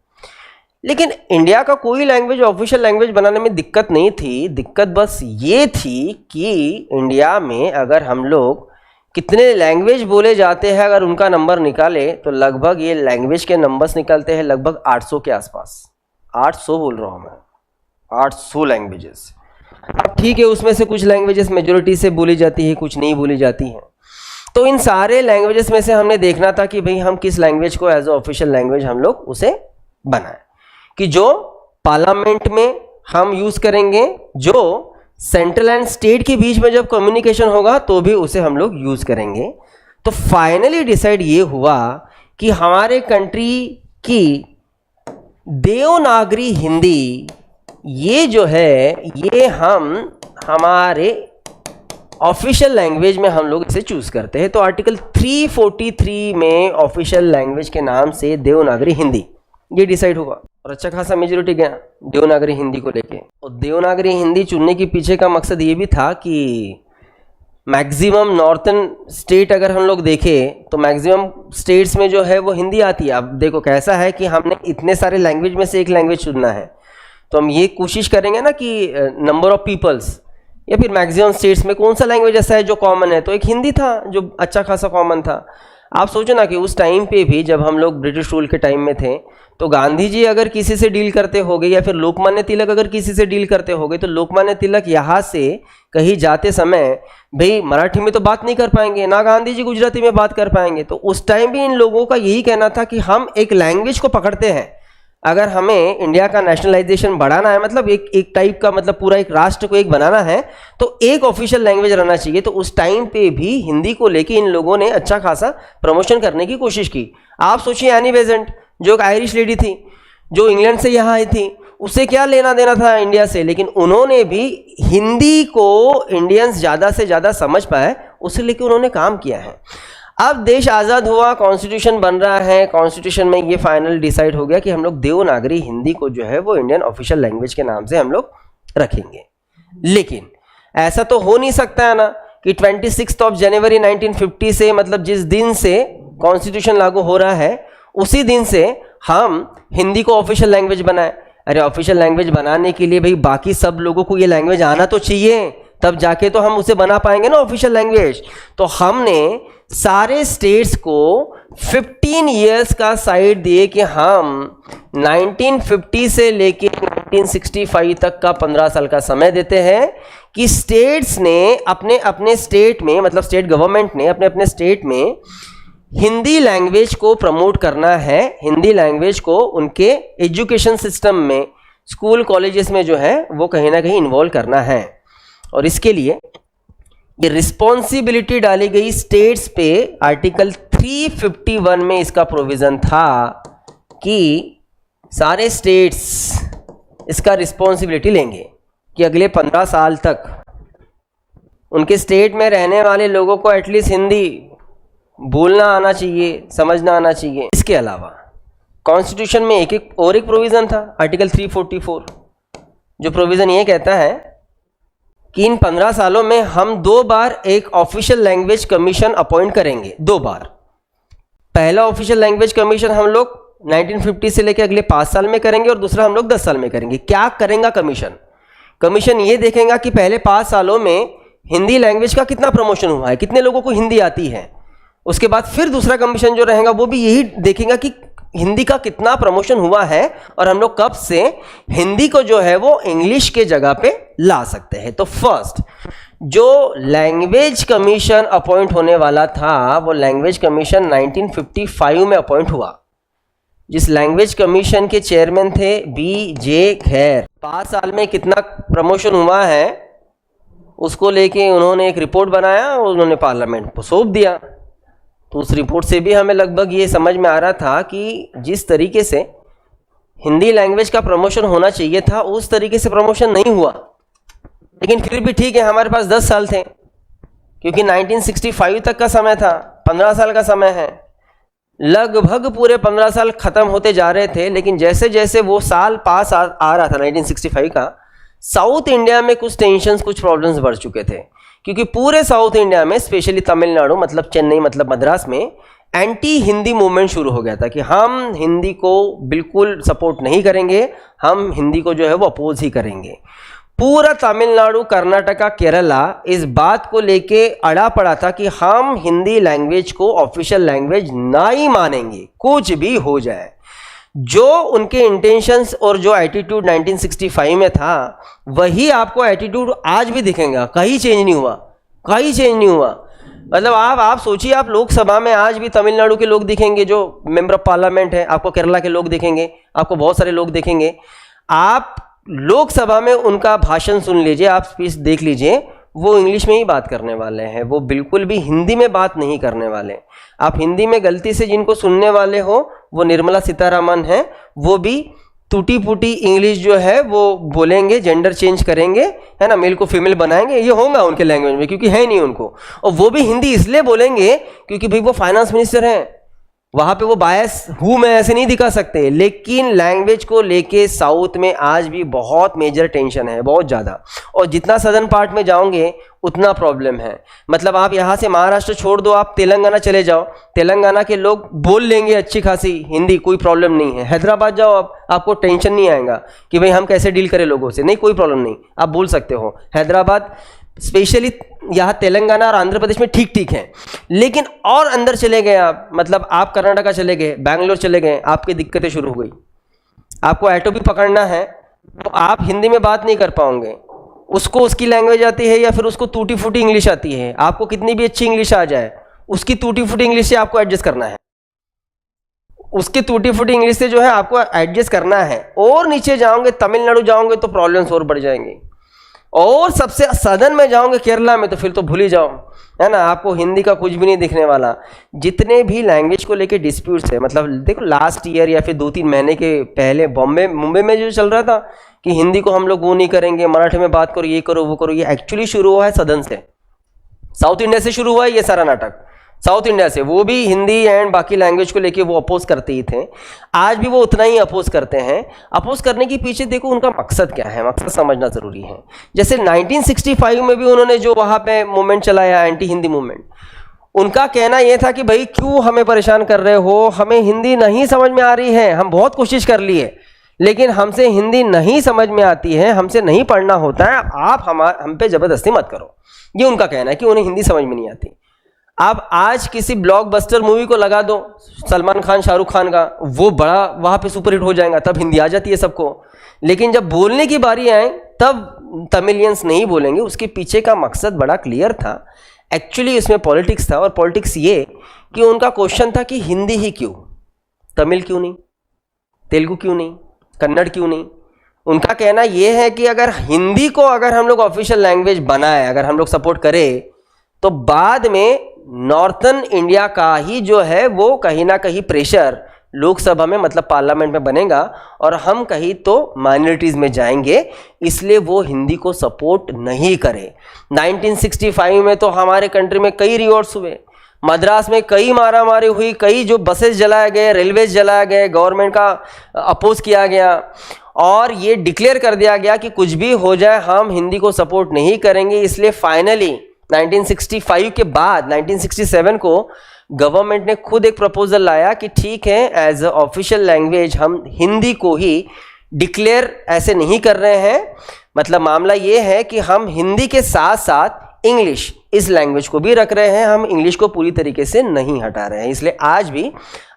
लेकिन इंडिया का कोई लैंग्वेज ऑफिशियल लैंग्वेज बनाने में दिक्कत नहीं थी। दिक्कत बस ये थी कि इंडिया में अगर हम लोग कितने लैंग्वेज बोले जाते हैं, अगर उनका नंबर निकाले तो लगभग ये लैंग्वेज के नंबर्स निकलते हैं लगभग 800 के आसपास। 800 बोल रहा हूँ मैं, 800 लैंग्वेजेस। अब ठीक है, उसमें से कुछ लैंग्वेजेस मेजोरिटी से बोली जाती है, कुछ नहीं बोली जाती हैं। तो इन सारे लैंग्वेजेस में से हमने देखना था कि भाई हम किस लैंग्वेज को एज ए ऑफिशियल लैंग्वेज हम लोग उसे बनाएं, कि जो पार्लियामेंट में हम यूज़ करेंगे, जो सेंट्रल एंड स्टेट के बीच में जब कम्युनिकेशन होगा तो भी उसे हम लोग यूज़ करेंगे। तो फाइनली डिसाइड ये हुआ कि हमारे कंट्री की देवनागरी हिंदी ये जो है ये हम हमारे ऑफिशियल लैंग्वेज में हम लोग इसे चूज़ करते हैं। तो आर्टिकल 343 में ऑफिशियल लैंग्वेज के नाम से देवनागरी हिंदी ये डिसाइड हुआ, और अच्छा खासा मेजोरिटी गया देवनागरी हिंदी को लेके। और देवनागरी हिंदी चुनने के पीछे का मकसद ये भी था कि मैक्सिमम नॉर्थन स्टेट अगर हम लोग देखें तो मैक्सिमम स्टेट्स में जो है वो हिंदी आती है। अब देखो कैसा है कि हमने इतने सारे लैंग्वेज में से एक लैंग्वेज चुनना है, तो हम ये कोशिश करेंगे ना कि नंबर ऑफ पीपल्स या फिर मैक्सिमम स्टेट्स में कौन सा लैंग्वेज ऐसा है जो कॉमन है, तो एक हिंदी था जो अच्छा खासा कॉमन था। आप सोचो ना कि उस टाइम पे भी जब हम लोग ब्रिटिश रूल के टाइम में थे तो गांधी जी अगर किसी से डील करते होंगे या फिर लोकमान्य तिलक अगर किसी से डील करते होंगे तो लोकमान्य तिलक यहाँ से कहीं जाते समय भाई मराठी में तो बात नहीं कर पाएंगे, ना गांधी जी गुजराती में बात कर पाएंगे। तो उस टाइम भी इन लोगों का यही कहना था कि हम एक लैंग्वेज को पकड़ते हैं, अगर हमें इंडिया का नेशनलाइजेशन बढ़ाना है, मतलब एक टाइप का मतलब पूरा एक राष्ट्र को एक बनाना है, तो एक ऑफिशियल लैंग्वेज रहना चाहिए। तो उस टाइम पे भी हिंदी को लेके इन लोगों ने अच्छा खासा प्रमोशन करने की कोशिश की। आप सोचिए एनी बेजेंट जो एक आयरिश लेडी थी जो इंग्लैंड से यहाँ आई थी, उसे क्या लेना देना था इंडिया से, लेकिन उन्होंने भी हिंदी को इंडियंस ज़्यादा से ज़्यादा समझ पाए उसे लेके उन्होंने काम किया है। अब देश आज़ाद हुआ, कॉन्स्टिट्यूशन बन रहा है, कॉन्स्टिट्यूशन में ये फाइनल डिसाइड हो गया कि हम लोग देवनागरी हिंदी को जो है वो इंडियन ऑफिशियल लैंग्वेज के नाम से हम लोग रखेंगे। लेकिन ऐसा तो हो नहीं सकता है ना कि 26 जनवरी 1950 से, मतलब जिस दिन से कॉन्स्टिट्यूशन लागू हो रहा है उसी दिन से हम हिंदी को ऑफिशियल लैंग्वेज बनाए। अरे ऑफिशियल लैंग्वेज बनाने के लिए भाई बाकी सब लोगों को ये लैंग्वेज आना तो चाहिए, तब जाके तो हम उसे बना पाएंगे ना ऑफिशियल लैंग्वेज। तो हमने सारे स्टेट्स को 15 इयर्स का साइड दिए कि हम 1950 से लेके 1965 तक का 15 साल का समय देते हैं कि स्टेट्स ने अपने अपने स्टेट में, मतलब स्टेट गवर्नमेंट ने अपने अपने स्टेट में हिंदी लैंग्वेज को प्रमोट करना है, हिंदी लैंग्वेज को उनके एजुकेशन सिस्टम में, स्कूल कॉलेजेस में जो है वो कहीं ना कहीं इन्वॉल्व करना है। और इसके लिए ये रिस्पॉन्सिबिलिटी डाली गई स्टेट्स पे। आर्टिकल 351 में इसका प्रोविज़न था कि सारे स्टेट्स इसका रिस्पॉन्सिबिलिटी लेंगे कि अगले 15 साल तक उनके स्टेट में रहने वाले लोगों को एटलीस्ट हिंदी बोलना आना चाहिए, समझना आना चाहिए। इसके अलावा कॉन्स्टिट्यूशन में एक प्रोविज़न था, आर्टिकल 344, जो प्रोविज़न ये कहता है कि इन 15 सालों में हम 2 बार एक ऑफिशियल लैंग्वेज कमीशन अपॉइंट करेंगे। 2 बार। पहला ऑफिशियल लैंग्वेज कमीशन हम लोग 1950 से लेकर अगले 5 साल में करेंगे और दूसरा हम लोग 10 साल में करेंगे। क्या करेगा कमीशन? कमीशन ये देखेगा कि पहले 5 सालों में हिंदी लैंग्वेज का कितना प्रमोशन हुआ है, कितने लोगों को हिंदी आती है। उसके बाद फिर दूसरा कमीशन जो रहेगा वो भी यही देखेगा कि हिंदी का कितना प्रमोशन हुआ है और हम लोग कब से हिंदी को जो है वो इंग्लिश के जगह पे ला सकते हैं। तो फर्स्ट जो लैंग्वेज कमीशन अपॉइंट होने वाला था वो लैंग्वेज कमीशन 1955 में अपॉइंट हुआ। जिस लैंग्वेज कमीशन के चेयरमैन थे B.J. खैर। 5 साल में कितना प्रमोशन हुआ है उसको लेके उन्होंने एक रिपोर्ट बनाया और उन्होंने पार्लियामेंट को सौंप दिया। तो उस रिपोर्ट से भी हमें लगभग ये समझ में आ रहा था कि जिस तरीके से हिंदी लैंग्वेज का प्रमोशन होना चाहिए था उस तरीके से प्रमोशन नहीं हुआ। लेकिन फिर भी ठीक है, हमारे पास 10 साल थे क्योंकि 1965 तक का समय था, 15 साल का समय है। लगभग पूरे 15 साल खत्म होते जा रहे थे, लेकिन जैसे जैसे वो साल पास आ रहा था 1965 का, साउथ इंडिया में कुछ टेंशन्स, कुछ प्रॉब्लम्स बढ़ चुके थे क्योंकि पूरे साउथ इंडिया में स्पेशली तमिलनाडु मतलब चेन्नई मतलब मद्रास में एंटी हिंदी मूवमेंट शुरू हो गया था कि हम हिंदी को बिल्कुल सपोर्ट नहीं करेंगे, हम हिंदी को जो है वो अपोज ही करेंगे। पूरा तमिलनाडु, कर्नाटका, केरला इस बात को लेके अड़ा पड़ा था कि हम हिंदी लैंग्वेज को ऑफिशियल लैंग्वेज ना ही मानेंगे, कुछ भी हो जाए। जो उनके इंटेंशंस और जो एटीट्यूड 1965 में था वही आपको एटीट्यूड आज भी दिखेगा। कहीं चेंज नहीं हुआ, कहीं चेंज नहीं हुआ। मतलब आप सोचिए, आप लोकसभा में आज भी तमिलनाडु के लोग दिखेंगे जो मेंबर ऑफ पार्लियामेंट है, आपको केरला के लोग दिखेंगे, आपको बहुत सारे लोग दिखेंगे। आप लोकसभा में उनका भाषण सुन लीजिए, आप स्पीच देख लीजिए, वो इंग्लिश में ही बात करने वाले हैं, वो बिल्कुल भी हिंदी में बात नहीं करने वाले। आप हिंदी में गलती से जिनको सुनने वाले हो वो निर्मला सीतारामन है, वो भी टूटी फूटी इंग्लिश जो है वो बोलेंगे, जेंडर चेंज करेंगे, है ना, मेल को फीमेल बनाएंगे, ये होगा उनके लैंग्वेज में क्योंकि है नहीं उनको। और वो भी हिंदी इसलिए बोलेंगे क्योंकि भाई वो फाइनेंस मिनिस्टर हैं, वहाँ पे वो बायस हूँ मैं ऐसे नहीं दिखा सकते। लेकिन लैंग्वेज को लेके साउथ में आज भी बहुत मेजर टेंशन है, बहुत ज़्यादा। और जितना सदर्न पार्ट में जाओगे उतना प्रॉब्लम है। मतलब आप यहाँ से महाराष्ट्र छोड़ दो, आप तेलंगाना चले जाओ, तेलंगाना के लोग बोल लेंगे अच्छी खासी हिंदी, कोई प्रॉब्लम नहीं है। हैदराबाद जाओ आपको टेंशन नहीं आएगा कि भाई हम कैसे डील करें लोगों से, नहीं, कोई प्रॉब्लम नहीं, आप बोल सकते हो। हैदराबाद स्पेशली यहाँ तेलंगाना और आंध्र प्रदेश में ठीक ठीक है। लेकिन और अंदर चले गए आप, मतलब आप कर्नाटका चले गए, बैंगलोर चले गए, आपकी दिक्कतें शुरू हो गई। आपको ऑटो भी पकड़ना है तो आप हिंदी में बात नहीं कर पाओगे, उसको उसकी लैंग्वेज आती है या फिर उसको टूटी फूटी इंग्लिश आती है। आपको कितनी भी अच्छी इंग्लिश आ जाए, उसकी टूटी फूटी इंग्लिश से आपको एडजस्ट करना है, उसकी टूटी फूटी इंग्लिश से जो है आपको एडजस्ट करना है। और नीचे जाओगे, तमिलनाडु जाओगे तो प्रॉब्लम्स और बढ़ जाएंगे। और सबसे सदन में जाओगे केरला में तो फिर तो भूल ही जाओ, है ना, आपको हिंदी का कुछ भी नहीं दिखने वाला। जितने भी लैंग्वेज को लेके डिस्प्यूट्स है, मतलब देखो लास्ट ईयर या फिर 2-3 महीने के पहले मुंबई में जो चल रहा था कि हिंदी को हम लोग वो नहीं करेंगे, मराठी में बात करो, ये करो वो करो, ये एक्चुअली शुरू हुआ है सदन से, साउथ इंडिया से शुरू हुआ है ये सारा नाटक, साउथ इंडिया से। वो भी हिंदी एंड बाकी लैंग्वेज को लेके वो अपोज करते ही थे, आज भी वो उतना ही अपोज करते हैं। अपोज करने के पीछे देखो उनका मकसद क्या है, मकसद समझना जरूरी है। जैसे 1965 में भी उन्होंने जो वहाँ पे मूवमेंट चलाया, एंटी हिंदी मूवमेंट, उनका कहना यह था कि भाई क्यों हमें परेशान कर रहे हो, हमें हिंदी नहीं समझ में आ रही है, हम बहुत कोशिश कर लिए लेकिन हमसे हिंदी नहीं समझ में आती है, हमसे नहीं पढ़ना होता है, आप हम पे ज़बरदस्ती मत करो। ये उनका कहना है कि उन्हें हिंदी समझ में नहीं आती। आप आज किसी ब्लॉकबस्टर मूवी को लगा दो, सलमान खान, शाहरुख खान का, वो बड़ा वहाँ पे सुपरहिट हो जाएगा, तब हिंदी आ जाती है सबको। लेकिन जब बोलने की बारी आए तब तमिलियंस नहीं बोलेंगे। उसके पीछे का मकसद बड़ा क्लियर था, एक्चुअली इसमें पॉलिटिक्स था। और पॉलिटिक्स ये कि उनका क्वेश्चन था कि हिंदी ही क्यों, तमिल क्यों नहीं, तेलुगु क्यों नहीं, कन्नड़ क्यों नहीं। उनका कहना यह है कि अगर हिंदी को अगर हम लोग ऑफिशियल लैंग्वेज बनाए, अगर हम लोग सपोर्ट करें, तो बाद में नॉर्थन इंडिया का ही जो है वो कहीं ना कहीं प्रेशर लोकसभा में, मतलब पार्लियामेंट में बनेगा और हम कहीं तो माइनॉरिटीज़ में जाएंगे, इसलिए वो हिंदी को सपोर्ट नहीं करे। 1965 में तो हमारे कंट्री में कई रिवॉल्ट्स हुए, मद्रास में कई मारामारी हुई, कई जो बसेस जलाए गए, रेलवे जलाए गए, गवर्नमेंट का अपोज किया गया और ये डिक्लेयर कर दिया गया कि कुछ भी हो जाए हम हिंदी को सपोर्ट नहीं करेंगे। इसलिए फाइनली 1965 के बाद 1967 को गवर्नमेंट ने खुद एक प्रपोजल लाया कि ठीक है, एज अ ऑफिशियल लैंग्वेज हम हिंदी को ही डिक्लेयर ऐसे नहीं कर रहे हैं। मतलब मामला ये है कि हम हिंदी के साथ साथ इंग्लिश इस लैंग्वेज को भी रख रहे हैं, हम इंग्लिश को पूरी तरीके से नहीं हटा रहे हैं। इसलिए आज भी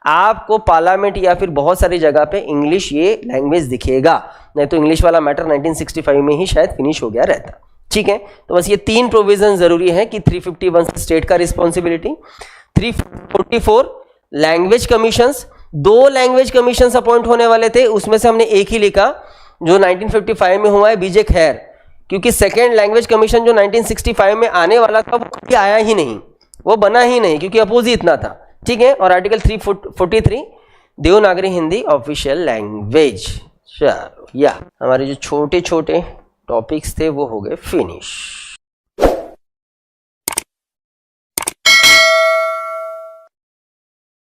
आपको पार्लियामेंट या फिर बहुत सारी जगह पे इंग्लिश ये लैंग्वेज दिखेगा, नहीं तो इंग्लिश वाला मैटर 1965 में ही शायद फिनिश हो गया रहता। ठीक है, तो बस ये 3 प्रोविजन जरूरी है कि 351 स्टेट का responsibility, 344 language commissions, 2 language commissions appoint होने वाले थे, उसमें से हमने एक ही लिखा जो 1955 में हुआ है, बीजे खैर, क्योंकि सेकेंड लैंग्वेज कमीशन जो 1965 में आने वाला था वो कभी आया ही नहीं, वो बना ही नहीं क्योंकि अपोज ही इतना था। ठीक है, और article 343 Devanagari Hindi official language. चलो, या हमारे जो छोटे छोटे टॉपिक्स थे वो हो गए फिनिश।